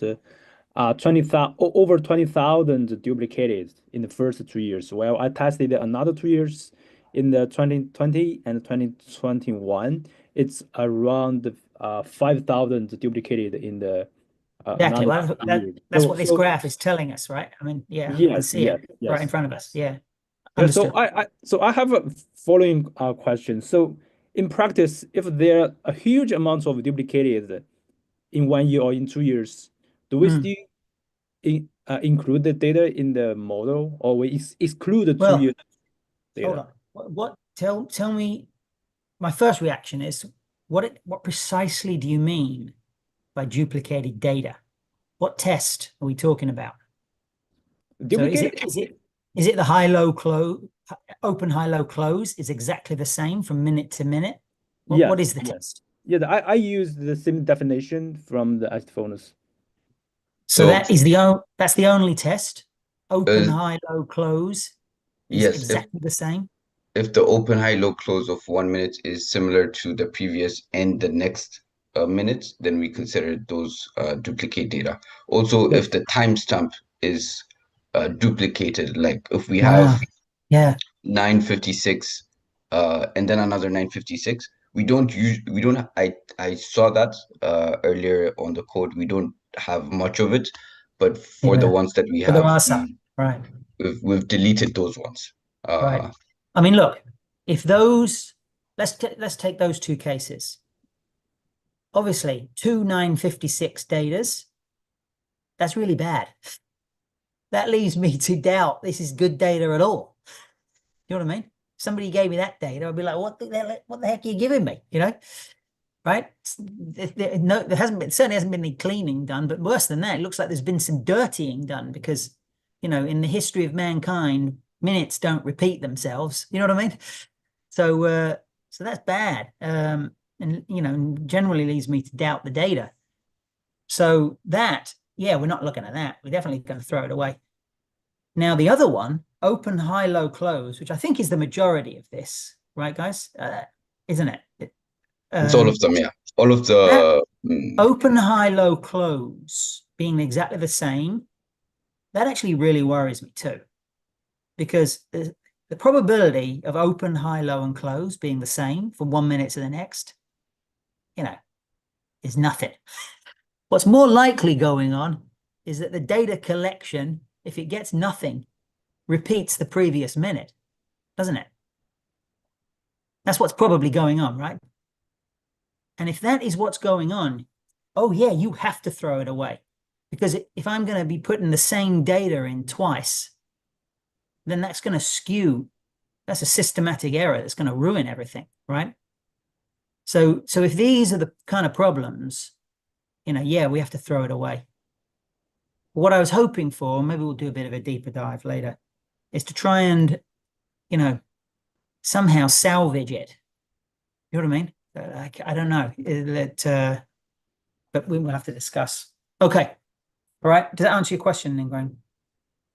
20,000, over 20,000 duplicated in the first 2 years. Well, I tested another 2 years in the 2020 and 2021. It's around 5,000 duplicated in the Exactly. Well, that's what this graph is telling us, right? I mean, yeah, you can see it right in front of us. Yeah. So I have a following question. So in practice, if there are a huge amount of duplicated in 1 year or in 2 years, do we still include the data in the model, or we exclude the 2 years data? Hold on. Tell me. My first reaction is what precisely do you mean by duplicated data? What test are we talking about? So is Duplicate? it the high-low close, open high-low close is exactly the same from minute to minute? What is the test? Yeah, I use the same definition from the Astrophones. So that's the only test. Open Uh, high-low close is yes, exactly the same. if the open high low close of 1 minute is similar to the previous and the next minute, then we consider those duplicate data. Also, if the timestamp is duplicated, like if we have 9:56 and then another 9:56, we don't I saw that earlier on the code. We don't have much of it, but for the ones that we But there have, are some, right? we've deleted those ones. Right. I mean, look, if those, let's take those two cases. Obviously, 2 9:56 datas, that's really bad. That leaves me to doubt this is good data at all. You know what I mean? Somebody gave me that data, I'd be like, what the heck are you giving me? You know, right? There certainly hasn't been any cleaning done, but worse than that, it looks like there's been some dirtying done because, you know, in the history of mankind, minutes don't repeat themselves. You know what I mean? So that's bad. And, you know, generally leads me to doubt the data. So that, yeah, we're not looking at that. We're definitely going to throw it away. Now, the other one, open, high, low, close, which I think is the majority of this, right, guys? Isn't it? It's all of them, yeah. All of the open, high, low, close being exactly the same, that actually really worries me too. Because the probability of open, high, low, and close being the same from 1 minute to the next, you know, is nothing. What's more likely going on is that the data collection, if it gets nothing, repeats the previous minute, doesn't it? That's what's probably going on, right? And if that is what's going on, oh yeah, you have to throw it away. Because if I'm going to be putting the same data in twice, then that's going to skew. That's a systematic error that's going to ruin everything, right? So if these are the kind of problems, you know, yeah, we have to throw it away. What I was hoping for, maybe we'll do a bit of a deeper dive later, is to try and, you know, somehow salvage it. You know what I mean? I don't know. But we will have to discuss. Okay. All right. Does that answer your question, Ingrid?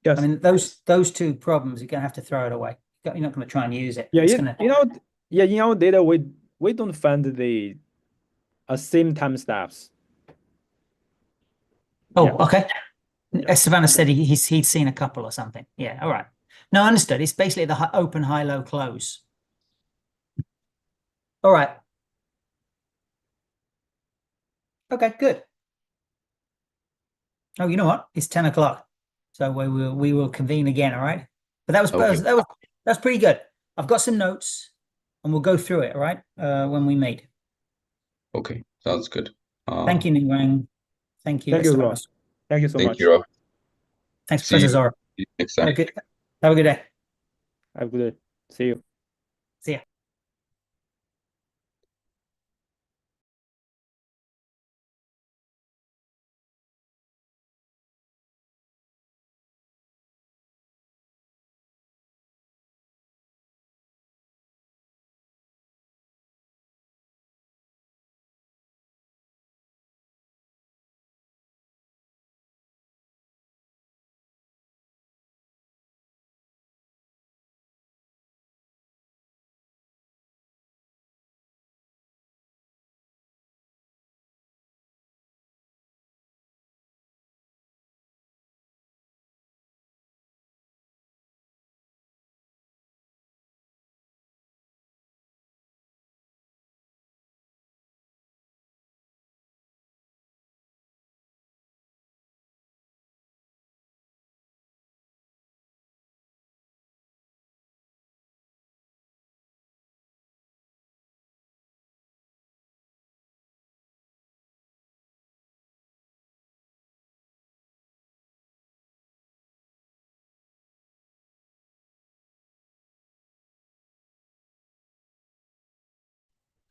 Yes. I mean, those two problems, you're going to have to throw it away. You're not going to try and use it. Yeah, it's in our data, we don't find the same timestamps. Oh, okay. Savannah said he'd seen a couple or something. Yeah, all right. No, understood. It's basically the open, high, low, close. All right. Okay, good. Oh, you know what? It's 10 o'clock. So we will convene again, all right? But that's pretty good. I've got some notes and we'll go through it, all right? When we meet. Okay, sounds good. Thank you, Ningwang. Thank you. Thank you, Rob. Thank you so much. Thank you, Rob. Thanks, Professor Zora. See you next time. Have a good day. Have a good day. See you. See ya.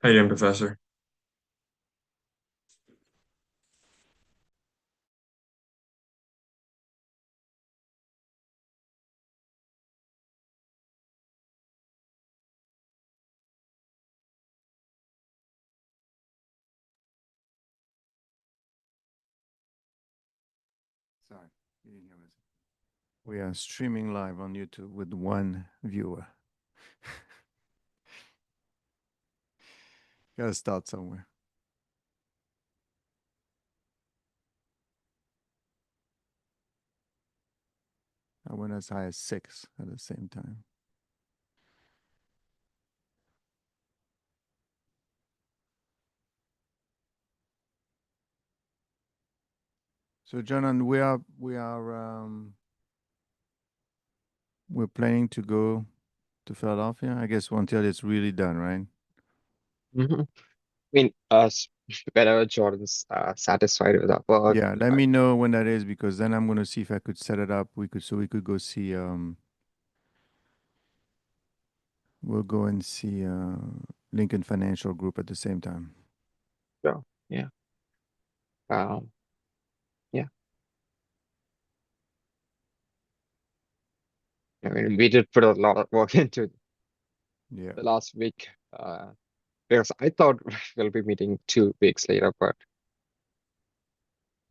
How you doing, Professor? Sorry, you didn't hear us. We are streaming live on YouTube with one viewer. Gotta start somewhere. I went as high as 6 at the same time. So, John, we're planning to go to Philadelphia. I guess until it's really done, right? I mean, whenever Jordan's satisfied with our work. Yeah, let me know when that is, because then I'm gonna see if I could set it up. We could go see we'll go and see Lincoln Financial Group at the same time. So, yeah. Yeah. I mean, we did put a lot of work into Yeah. the last week, because I thought we'll be meeting 2 weeks later, but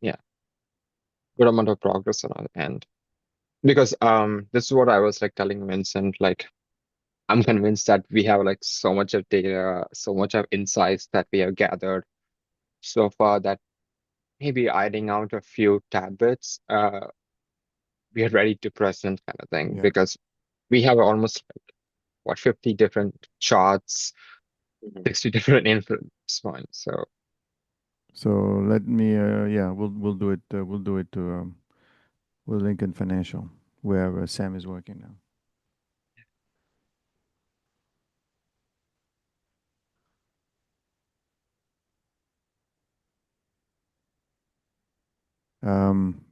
yeah, good amount of progress on our end. Because this is what I was like telling Vincent, like I'm convinced that we have like so much of data, so much of insights that we have gathered so far that maybe ironing out a few tidbits, we are ready to present kind of thing, Yeah. because we have almost like what 50 different charts, 60 different inference points. So let me yeah, we'll do it with Lincoln Financial, where Sam is working now.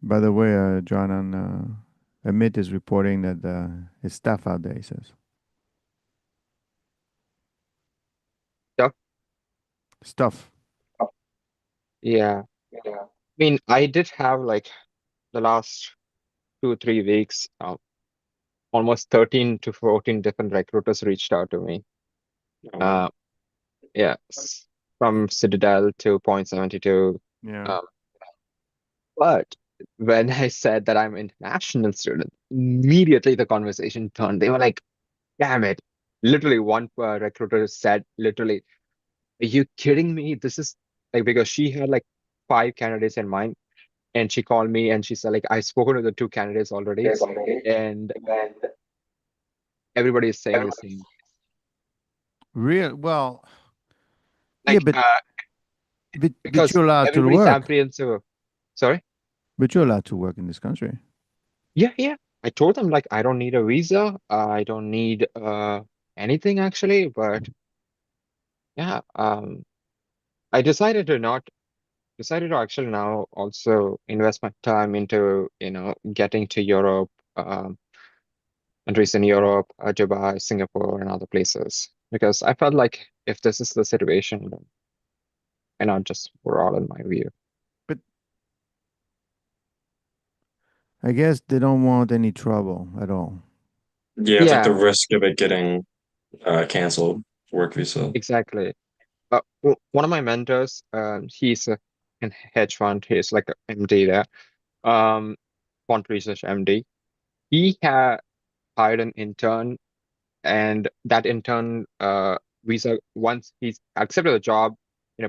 By the way, John, Amit is reporting that it's tough out there, he says. Stuff. Yeah. I mean, I did have like the last 2-3 weeks, almost 13 to 14 different recruiters reached out to me. Yeah, from Citadel to Point72. Yeah. But when I said that I'm an international student, immediately the conversation turned. They were like, damn it. Literally, one recruiter said, literally, are you kidding me? This is like, because she had like 5 candidates in mind. And she called me and she said, like, I've spoken to the 2 candidates already. And everybody is saying the same. Real well. Like, yeah, but because you're allowed to everybody's work. apprehensive. Sorry? But you're allowed to work in this country. Yeah. I told them like I don't need a visa. I don't need anything actually, but yeah, I decided to actually now also invest my time into, getting to Europe, countries in Europe, Dubai, Singapore, and other places. Because I felt like if this is the situation, then why not just broaden my view? But I guess they don't want any trouble at all. Yeah, it's like the Yeah. risk of it getting canceled, work visa. Exactly. One of my mentors, he's in hedge fund. He's like an MD there, quant research MD. He had hired an intern, and that intern visa, once he's accepted the job,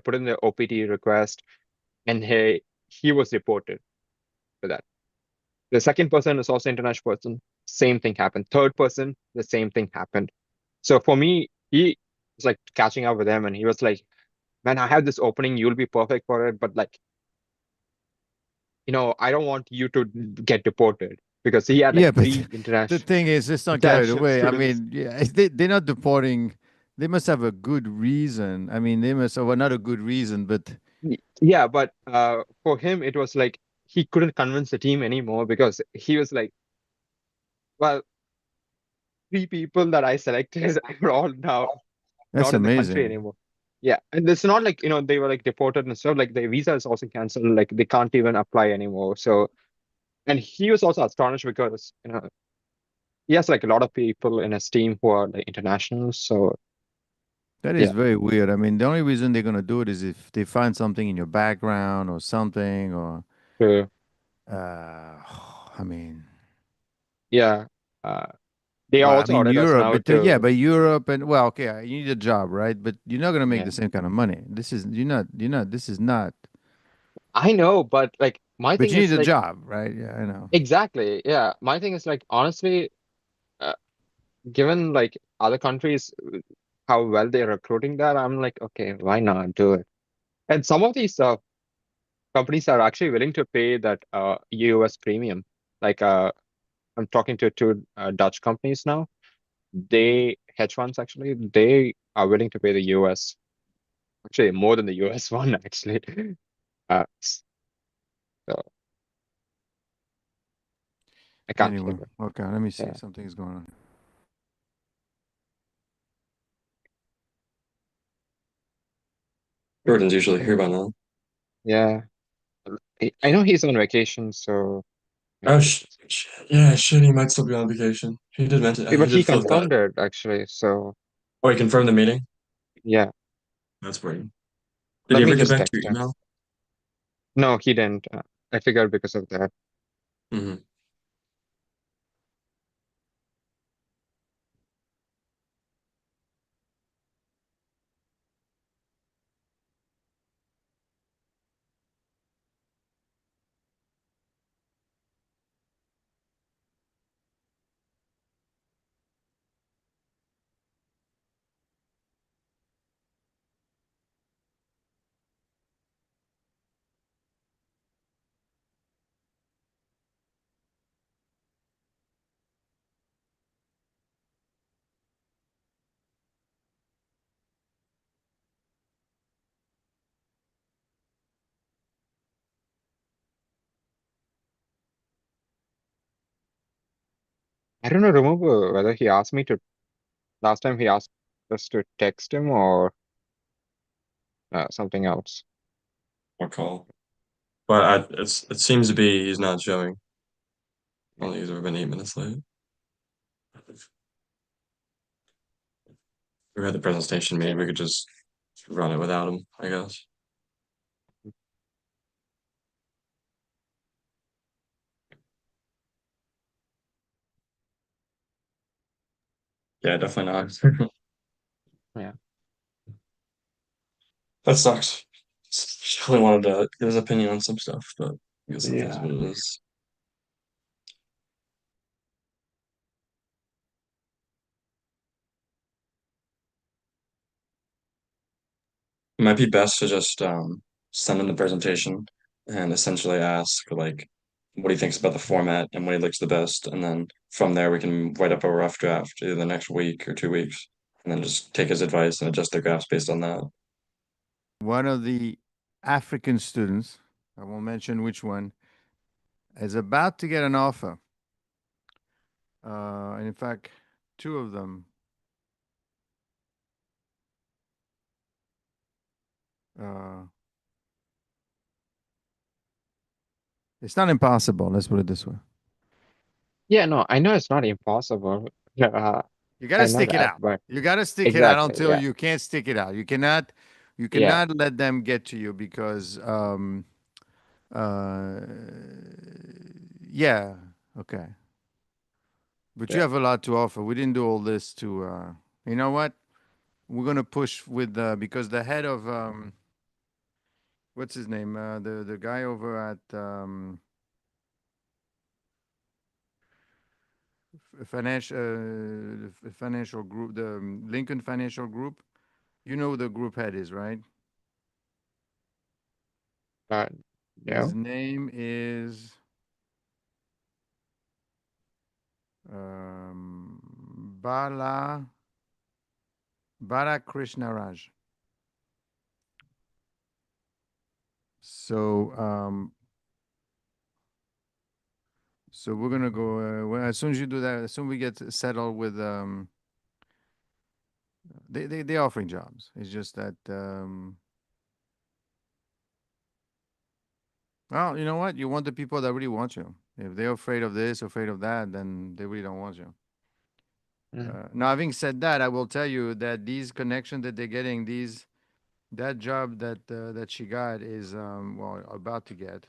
put in the OPT request, and he was deported for that. The second person is also international person. Same thing happened. Third person, the same thing happened. So for me, he was like catching up with him, and he was like, man, I have this opening, you'll be perfect for it, but like, I don't want you to get deported, because he had like Yeah, but 3 the international thing is, let's not carry it international away. I students. mean, yeah, they're not deporting. They must have a good reason. I mean, they must have not a good reason, but Yeah, but for him, it was like he couldn't convince the team anymore, because he was like, well, 3 people that I selected are all now that's not in the country amazing. anymore. Yeah, and it's not like, they were like deported and stuff, like their visa is also canceled, like they can't even apply anymore. So, and he was also astonished because, he has like a lot of people in his team who are like internationals. So That is yeah, very weird. I mean, the only reason they're gonna do it is if they find something in your background or something, or true. I mean, Yeah. They well, I also mean ordered us Europe, now but yeah, to. but Europe and well, okay, you need a job, right? But you're not gonna make Yeah. the same kind of money. This is you're not. This is not. I know, but like my But thing you need is a like job, right? Yeah, I know. exactly. Yeah. My thing is like honestly, uh, given like other countries how well they're recruiting that, I'm like, okay, why not do it? And some of these companies are actually willing to pay that US premium. Like I'm talking to two Dutch companies now. They hedge funds actually, they are willing to pay the US, actually more than the US one actually. So I can't Anyway, figure. okay, let me see. Yeah. Something's going on. Jordan's usually here by now. Yeah. I know he's on vacation, so Oh, maybe. yeah, shit, he might still be on vacation. He did mention, he But he did float that. confirmed it actually, so Oh, he confirmed the meeting? yeah. That's weird. Did Let he me ever get just back to text your him. email? No, he didn't. I figured because of that. Mm-hmm. I don't know, remember whether he asked me to last time he asked us to text him or something else. Or call. But it seems to be he's not showing. Only he's ever been 8 minutes late. We had the presentation made, we could just run it without him, I guess. Yeah, definitely not. Yeah. That sucks. Just really wanted to get his opinion on some stuff, but I guess it is Yeah. what it is. It might be best to just send him the presentation and essentially ask like what he thinks about the format and what he likes the best, and then from there we can write up a rough draft either the next week or 2 weeks, and then just take his advice and adjust the graphs based on that. One of the African students, I won't mention which one, is about to get an offer. And in fact, two of them. It's not impossible. Let's put it this way. Yeah, no, I know it's not impossible. You gotta I know stick it that, out. but You gotta stick it out exactly, until yeah. you can't stick it out. You Yeah. cannot let them get to you because yeah, okay. But you have a lot to offer. We didn't do all this to you know what? We're gonna push with because the head of what's his name? The guy over at financial group, the Lincoln Financial Group. You know who the group head is, right? Yeah. His name is Bala Krishnaraj. So we're gonna go well, as soon as you do that, as soon as we get settled with they're offering jobs. It's just that well, you know what? You want the people that really want you. If they're afraid of this, afraid of that, then they really don't want you. Now, having said that, I will tell you that these connections that they're getting, that job that she got is well about to get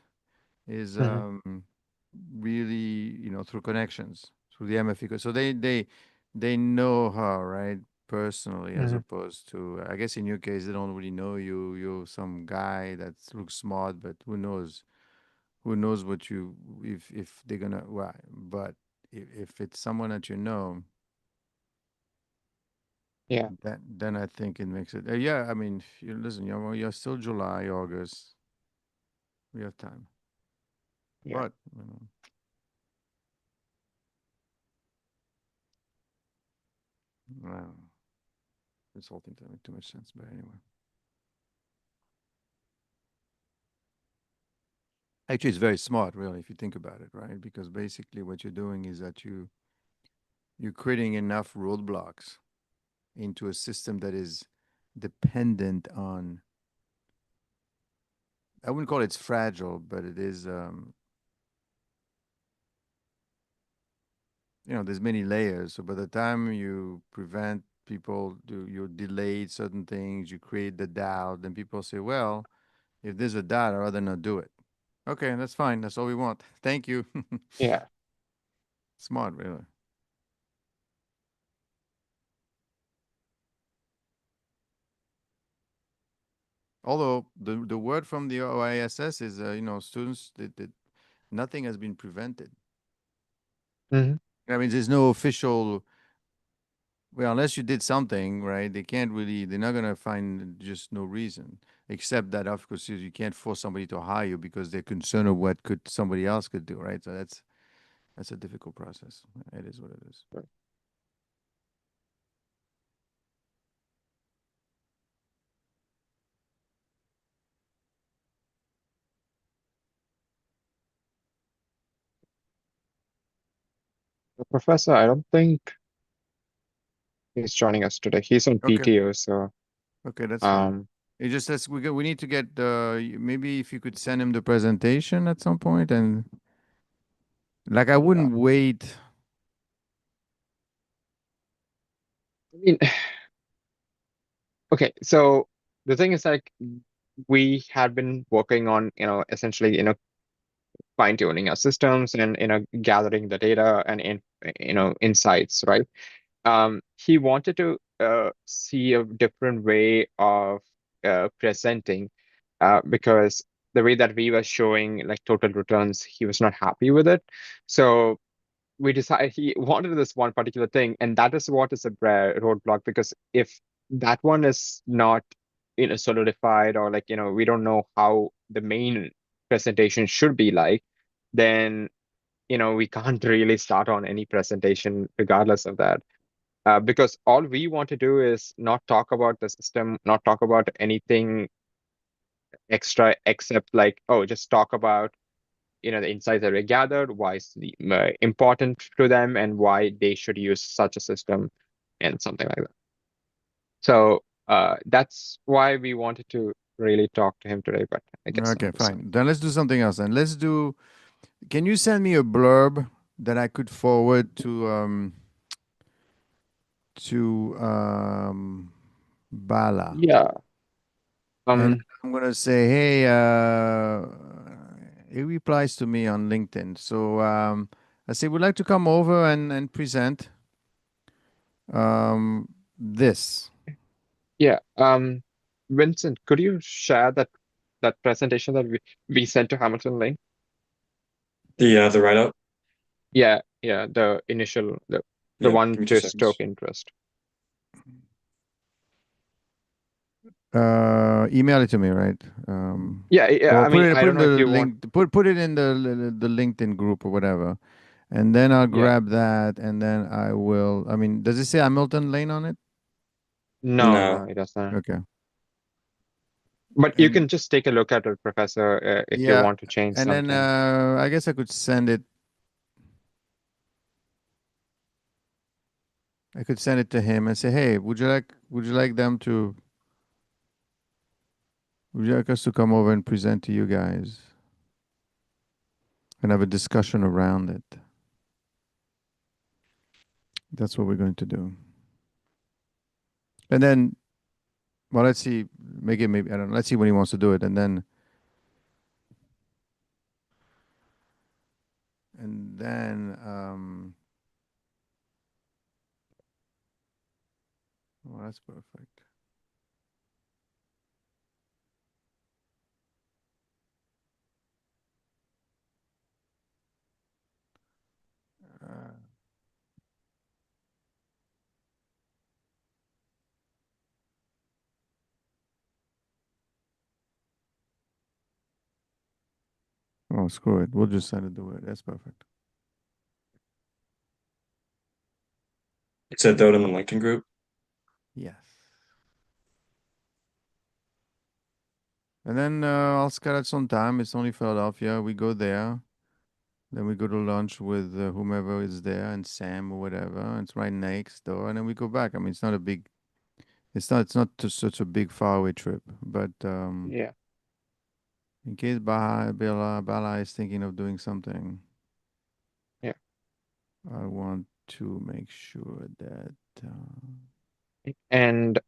is Mhm. really, through connections, through the MFE. So they know her, right, personally, as Mhm. opposed to, I guess in your case, they don't really know you. You're some guy that looks smart, but who knows? Who knows what you, if they're gonna, well, but if it's someone that you know, Yeah. then I think it makes it. Yeah, I mean, you listen, you're still July, August. We have time, Yeah. but well, this whole thing doesn't make too much sense. But anyway, actually, it's very smart, really, if you think about it, right? Because basically, what you're doing is that you're creating enough roadblocks into a system that is dependent on. I wouldn't call it's fragile, but it is. There's many layers. So by the time you prevent people, you delay certain things, you create the doubt, then people say, well, if there's a doubt, I'd rather not do it. Okay, that's fine. That's all we want. Thank you. Yeah. Smart, really. Although the word from the OISS is, students that nothing has been prevented. Mhm. I mean, there's no official. Well, unless you did something, right? They can't really. They're not gonna find just no reason, except that, of course, you can't force somebody to hire you because they're concerned of what could somebody else could do, right? So that's a difficult process. It is what it is. The professor, I don't think he's joining us today. He's on Okay. PTO, so Okay, that's fine. It just says we need to get maybe if you could send him the presentation at some point, and like I yeah. wouldn't wait. I mean, okay, so the thing is like we had been working on, essentially, fine-tuning our systems and, gathering the data and insights, right? He wanted to see a different way of presenting, because the way that we were showing like total returns, he was not happy with it. So we decided he wanted this one particular thing, and that is what is a roadblock, because if that one is not solidified, or like we don't know how the main presentation should be like, then we can't really start on any presentation regardless of that, because all we want to do is not talk about the system, not talk about anything extra, except like, oh, just talk about the insights that we gathered, why it's important to them, and why they should use such a system, and something like that. So that's why we wanted to really talk to him today, but I guess Okay, fine. Then let's do something else. Then let's do. Can you send me a blurb that I could forward to Bala? yeah. And I'm gonna say, hey, he replies to me on LinkedIn. So I say, would like to come over and present this. Yeah. Vincent, could you share that presentation that we sent to Hamilton Lane? The write-up? Yeah, the initial, the Yeah, one give me 2 to seconds. stoke interest. Email it to me, right? Yeah, Or I mean, I put don't in know the if you want. link. Put it in the LinkedIn group or whatever, and then I'll Yeah. grab that, and then I will. I mean, does it say Hamilton Lane on it? No, it doesn't. Okay. But you can just take a look at it, Professor, if you Yeah, want to change and then something. I guess I could send it. I could send it to him and say, "Hey, would you like them to? Would you like us to come over and present to you guys and have a discussion around it?" That's what we're going to do. And then, well, let's see. Make it maybe I don't know. Let's see when he wants to do it, and then then, well, that's perfect. Oh, screw it. We'll just send it the word. That's perfect. It said throw it in the LinkedIn group. Yes. And then I'll schedule some time. It's only Philadelphia. We go there. Then we go to lunch with whomever is there and Sam or whatever. It's right next door. And then we go back. I mean, it's not a big, it's not such a big faraway trip. But Yeah. in case Bala is thinking of doing something, Yeah. I want to make sure that. And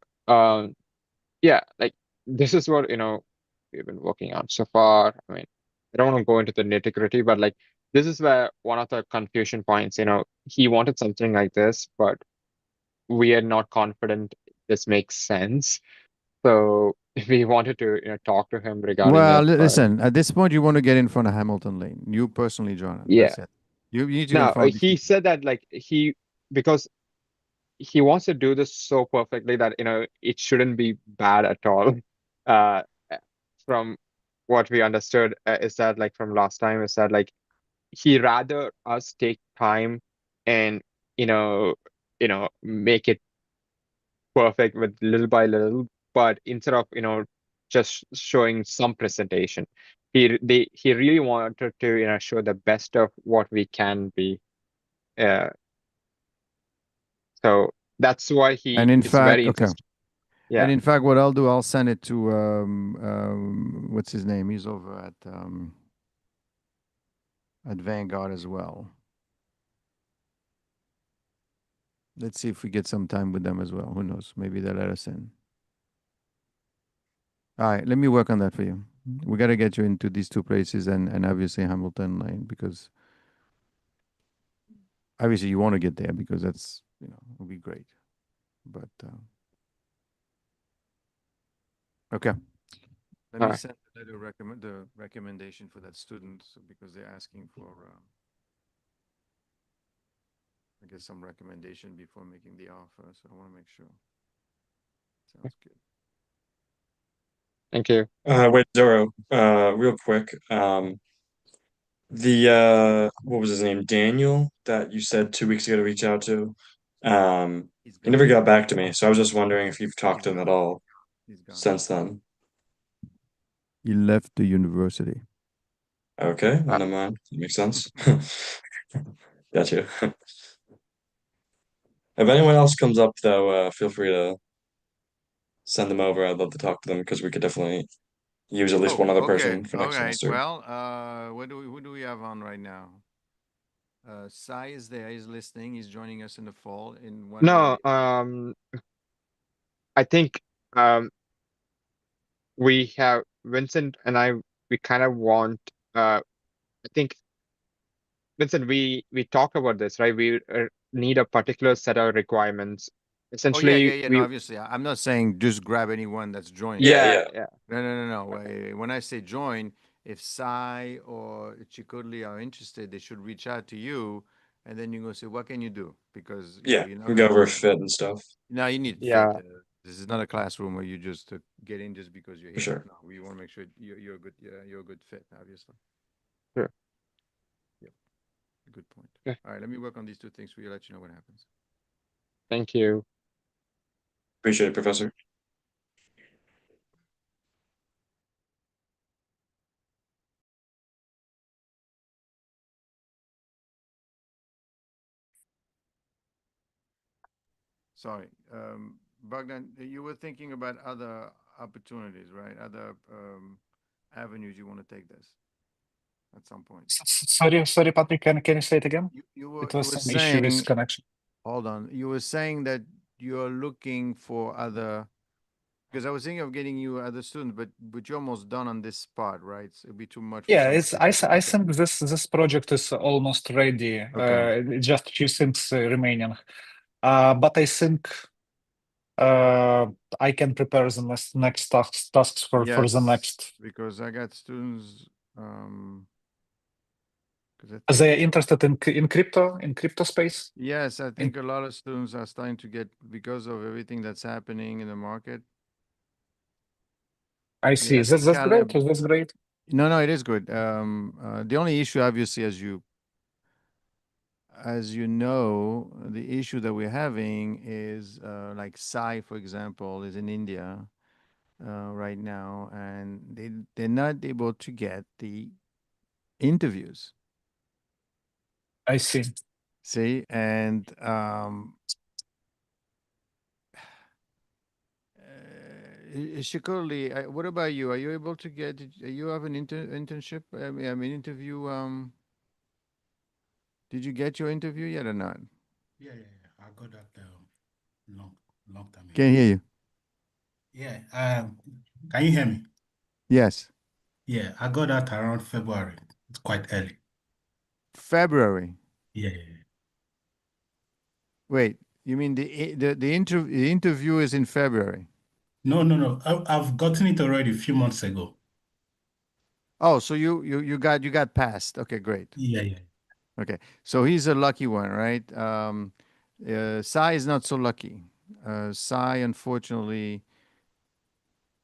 yeah, like this is what we've been working on so far. I mean, I don't want to go into the nitty-gritty, but like this is where one of the confusion points, he wanted something like this, but we are not confident this makes sense. So we wanted to talk to him regarding Well, it. listen, at this point, you want to get in front of Hamilton Lane. You personally, John. Yeah. That's it. You need to get in Now front of these he people. said that like because he wants to do this so perfectly that it shouldn't be bad at all. From what we understood is that like from last time is that like he rather us take time and make it perfect with little by little, but instead of just showing some presentation, he really wanted to show the best of what we can be. So that's why he And in is fact, very okay. interested. Yeah. And in fact, what I'll do, I'll send it to what's his name? He's over at Vanguard as well. Let's see if we get some time with them as well. Who knows? Maybe they'll let us in. All right, let me work on that for you. We got to get you into these two places and obviously Hamilton Lane, because obviously you want to get there because that's, it'll be great. But okay. Let me send the letter the recommendation for that student because they're asking for I guess some recommendation before making the offer. So I want to make sure. Sounds good. Thank you. Wait, Zoro, real quick. What was his name? Daniel, that you said 2 weeks ago to reach out to. He never got back to me, so I was just wondering if you've talked to him at all since then. He left the university. Okay, never mind. That makes sense. Got you. If anyone else comes up, though, feel free to send them over. I'd love to talk to them because we could definitely use at least one other person for next semester. Well, who do we have on right now? Sai is there. He's listening. He's joining us in the fall in one. No, I think we have Vincent and I. We kind of want. I think Vincent, we talked about this, right? We need a particular set of requirements. Essentially, No, obviously, I'm not saying just grab anyone that's joining. Yeah. No. When I say join, if Sai or Chikudli are interested, they should reach out to you, and then you go say, "What can you do?" Because we go over fit and stuff. No, you need Yeah. fit. This is not a classroom where you just get in just because you're here. Sure. No, we want to make sure you're a good you're a good fit, obviously. Sure. Yep. Good point. Yeah. All right, let me work on these two things for you. Let you know what happens. Thank you. Appreciate it, Professor. Sorry, Bogdan, you were thinking about other opportunities, right? Other avenues you want to take this at some point. Sorry, Patrick. Can you say it again? You were Some issue with connection. Hold on. You were saying that you're looking for other. because I was thinking of getting you other students, but you're almost done on this part, right? So it'd be too much for Yeah, some it's people. I think this project is almost ready. Just a few things remaining. But I think I can prepare the next tasks for the next. Because I got students. Are they interested in crypto space? Yes, I think a lot of students are starting to get, because of everything that's happening in the market. I see. That's great. That's great. No, it is good. The only issue, obviously, as you know, the issue that we're having is like Sai, for example, is in India right now, and they're not able to get the interviews. I see. See, and Shikurli, what about you? Are you able to get? You have an internship? I mean, interview. Did you get your interview yet or not? Yeah. I got that long time ago. Can't hear you. Yeah. Can you hear me? Yes. Yeah, I got that around February. It's quite early. February. Yeah. Wait, you mean the interview is in February? No. I've gotten it already a few months ago. Oh, so you got passed. Okay, great. Yeah. Okay, so he's a lucky one, right? Sai is not so lucky. Sai, unfortunately,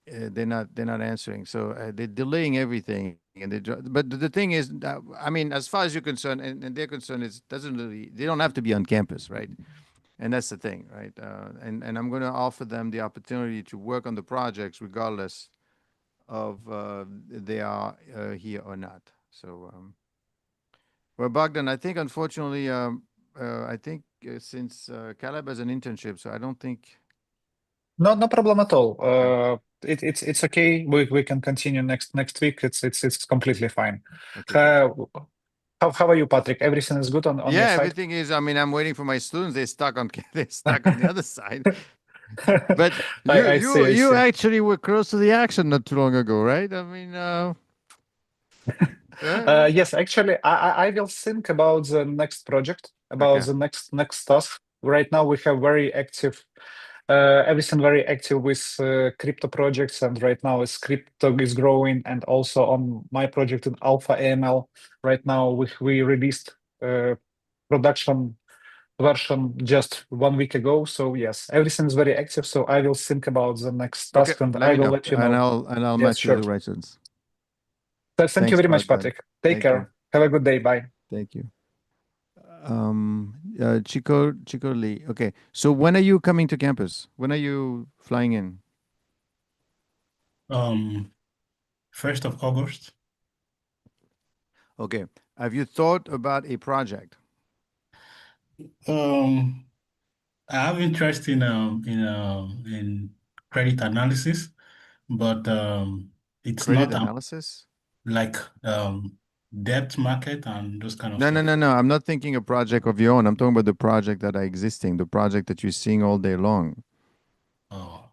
they're not answering. So they're delaying everything, but the thing is, I mean, as far as you're concerned, and they're concerned, it doesn't really. They don't have to be on campus, right? And that's the thing, right? And I'm going to offer them the opportunity to work on the projects regardless of they are here or not. So, well, Bogdan, I think unfortunately, I think since Caleb has an internship, so I don't think. No problem at all. It's okay. We can continue next week. It's completely fine. Okay, how are you, Patrick? Everything is good on your side? Everything is. I mean, I'm waiting for my students. They're stuck on the other side. But you actually were close to the action not too long ago, right? I mean, yes, actually, I will think about the next project, about the next task. Right now, we have very active. Everything very active with crypto projects, and right now as crypto is growing, and also on my project in Alpha AML. Right now we released production version just 1 week ago. So yes, everything is very active. So I will think about the next task, and I will let you know. And I'll Yes, match you the right ones. Thank you very much, Patrick. Take care. Have a good day. Bye. Thank you. Chico Lee. Okay. So when are you coming to campus? When are you flying in? 1st of August. Okay. Have you thought about a project? I have interest in credit analysis, but it's credit not analysis, like debt market and those kind of stuff. No. I'm not thinking a project of your own. I'm talking about the project that are existing, the project that you're seeing all day long. Oh,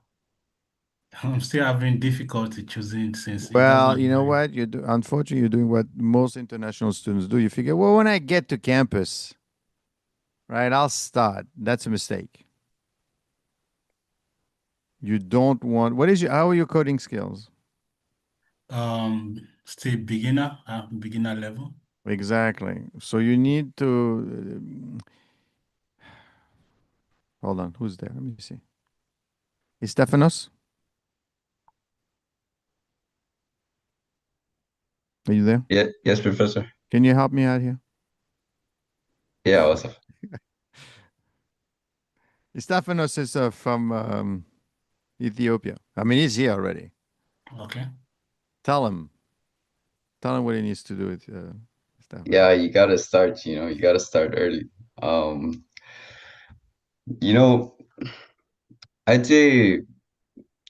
I'm still having difficulty choosing since. Well, you know what? Unfortunately, you're doing what most international students do. You figure, well, when I get to campus, right, I'll start. That's a mistake. You don't want. How are your coding skills? Still beginner level. Exactly. So you need to hold on. Who's there? Let me see. Is Stefanos? Are you there? Yeah. Yes, Professor. Can you help me out here? Yeah, also. Stefanos is from Ethiopia. I mean, he's here already. Okay. Tell him what he needs to do with stuff. Yeah, you gotta start, you gotta start early. You know, I'd say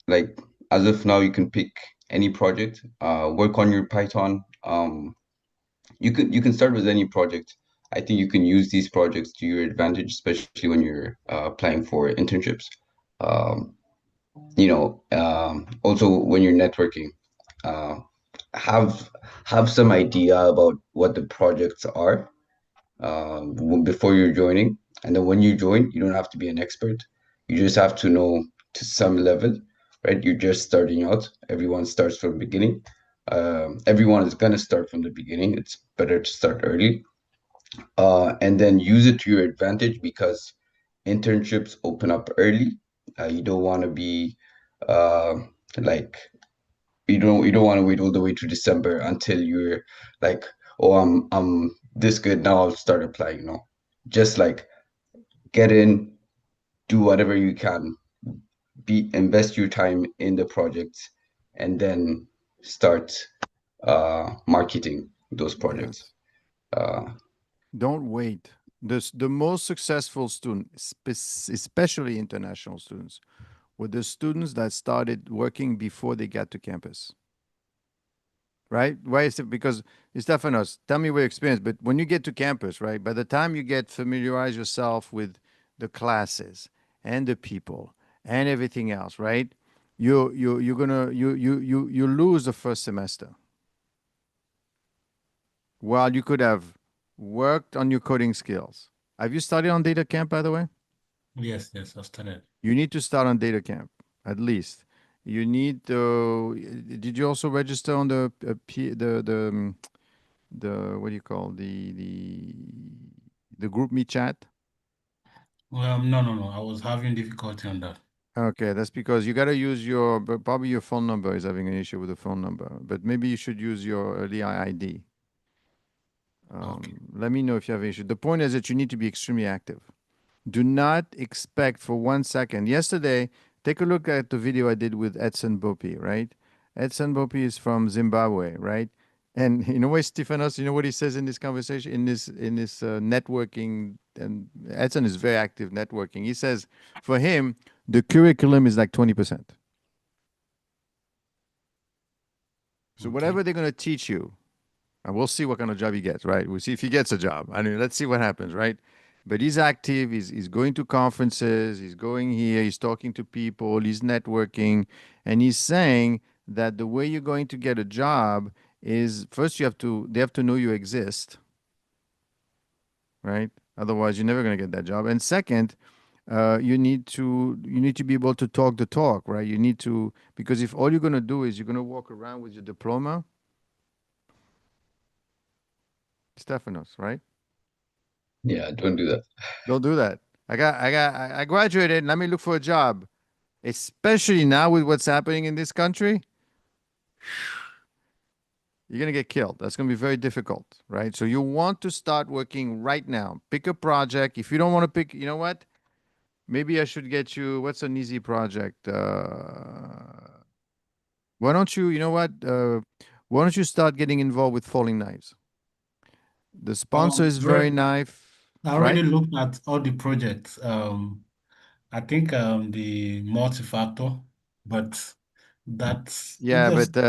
like as of now you can pick any project, work on your Python. You can start with any project. I think you can use these projects to your advantage, especially when you're applying for internships. also when you're networking, uh, have some idea about what the projects are before you're joining. And then when you join, you don't have to be an expert. You just have to know to some level, right? You're just starting out. Everyone starts from the beginning. Everyone is going to start from the beginning. It's better to start early. And then use it to your advantage because internships open up early. You don't want to be uh, like you don't want to wait all the way to December until you're like, oh, I'm this good now. I'll start applying. No, just like get in, do whatever you can, invest your time in the projects, and then start marketing those projects. Yes. Don't wait. The most successful student, especially international students, were the students that started working before they got to campus. Right? Why is it? Because Stefanos, tell me your experience. But when you get to campus, right, by the time you get familiarize yourself with the classes and the people and everything else, right? You're gonna you lose the first semester. While you could have worked on your coding skills. Have you studied on data camp, by the way? Yes, I've started. You need to start on data camp, at least. You need to. Did you also register on the what do you call the group me chat? No. I was having difficulty on that. Okay, that's because you got to use your probably your phone number is having an issue with the phone number, but maybe you should use your Lehigh ID. Okay. Let me know if you have an issue. The point is that you need to be extremely active. Do not expect for 1 second. Yesterday, take a look at the video I did with Edson Bopi, right? Edson Bopi is from Zimbabwe, right? And you know what, Stefanos, you know what he says in this conversation, in this networking, and Edson is very active networking. He says for him, the curriculum is like 20%. So Okay. whatever they're going to teach you, and we'll see what kind of job he gets, right? We'll see if he gets a job. I mean, let's see what happens, right? But he's active. He's going to conferences. He's going here. He's talking to people. He's networking. And he's saying that the way you're going to get a job is first they have to know you exist, right? Otherwise, you're never going to get that job. And second, you need to be able to talk the talk, right? You need to, because if all you're going to do is you're going to walk around with your diploma, Stephanos, right? Yeah, don't do that. Don't do that. I graduated. Let me look for a job, especially now with what's happening in this country. You're gonna get killed. That's gonna be very difficult, right? So you want to start working right now. Pick a project. If you don't want to pick, you know what? Maybe I should get you. What's an easy project? Why don't you? You know what? Why don't you start getting involved with falling knives? The sponsor is very nice, I right? already looked at all the projects. I think the multi-factor, but that's it Yeah, just but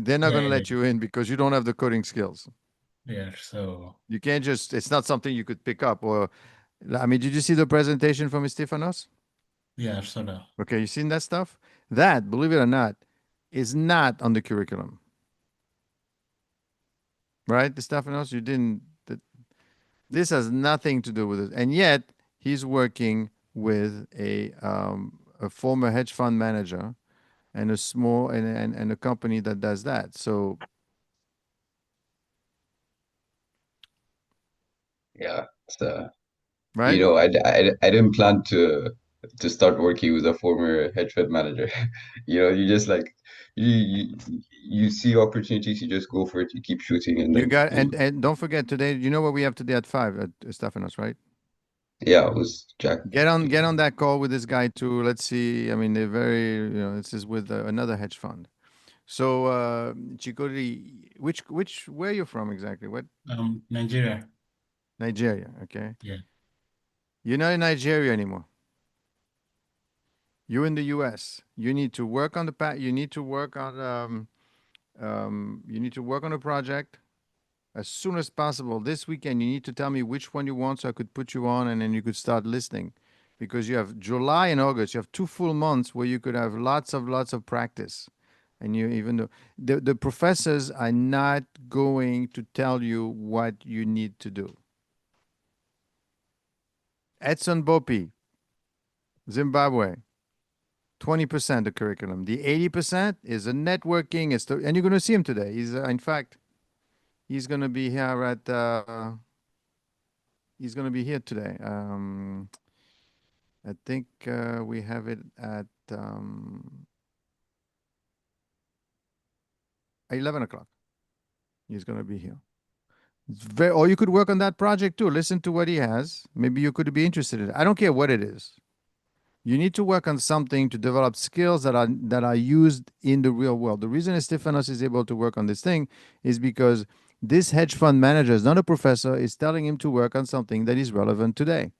they're not yeah, gonna let you in because you don't have the coding skills. yeah. So You can't just, it's not something you could pick up. Or, I mean, did you see the presentation from Stefanos? yeah, I saw that. Okay, you seen that stuff? That, believe it or not, is not on the curriculum. Right, Stefanos? You didn't, this has nothing to do with it. And yet, he's working with a former hedge fund manager and a small, and a company that does that. So, Yeah, so right? I didn't plan to start working with a former hedge fund manager. You just like you see opportunities, you just go for it, you keep shooting, and You then got, and don't forget today, you know what we have today at 5 at Stefanos, right? yeah, it was Jack. Get on that call with this guy too. Let's see. I mean, they're very, this is with another hedge fund. So, Chikori, where are you from exactly? What? Nigeria. Nigeria. Okay. Yeah. You're not in Nigeria anymore. You're in the U.S. You need to work on you need to work on, you need to work on a project as soon as possible. This weekend, you need to tell me which one you want so I could put you on and then you could start listening. because you have July and August. You have 2 full months where you could have lots of practice. And you, even though the professors are not going to tell you what you need to do. Edson Bopi, Zimbabwe, 20% the curriculum. The 80% is a networking, and you're going to see him today. He's, in fact, he's going to be here at, he's going to be here today. I think we have it at 11 o'clock. He's going to be here. It's very, or you could work on that project too. Listen to what he has. Maybe you could be interested in it. I don't care what it is. You need to work on something to develop skills that are used in the real world. The reason Stefanos is able to work on this thing is because this hedge fund manager is not a professor, is telling him to work on something that is relevant today.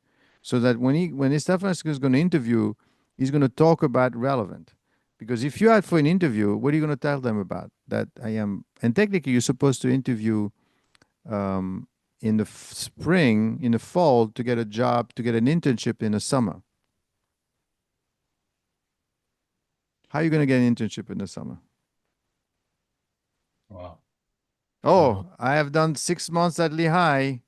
So that when Stefanos is going to interview, he's going to talk about relevant. Because if you're out for an interview, what are you going to tell them about? That I am, and technically you're supposed to interview in the spring, in the fall, to get a job, to get an internship in the summer. How are you going to get an internship in the summer? Wow. Oh, I have done 6 months at Lehigh.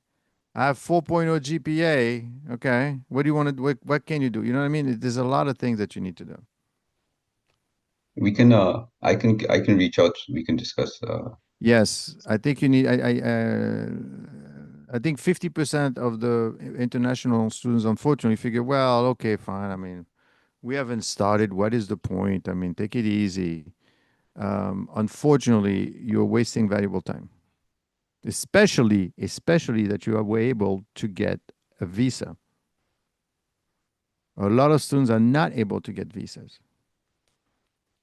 I have 4.0 GPA. Okay. What do you want to, what can you do? You know what I mean? There's a lot of things that you need to do. We can, I can reach out. We can discuss. Yes, I think you need, I think 50% of the international students, unfortunately, figure, well, okay, fine. I mean, we haven't started. What is the point? I mean, take it easy. Unfortunately, you're wasting valuable time, especially that you are able to get a visa. A lot of students are not able to get visas.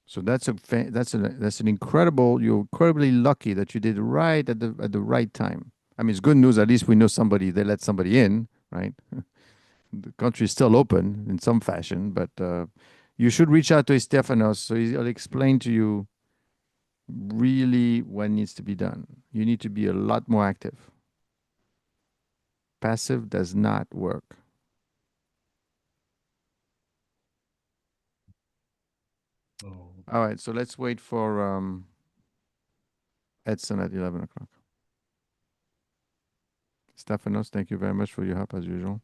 So that's an incredible. You're incredibly lucky that you did it right at the right time. I mean, it's good news. At least we know somebody. They let somebody in, right? The country is still open in some fashion, but you should reach out to Stefanos so he'll explain to you really what needs to be done. You need to be a lot more active. Passive does not work. Oh. All right, so let's wait for Edson at 11 o'clock. Stefanos, thank you very much for your help as usual.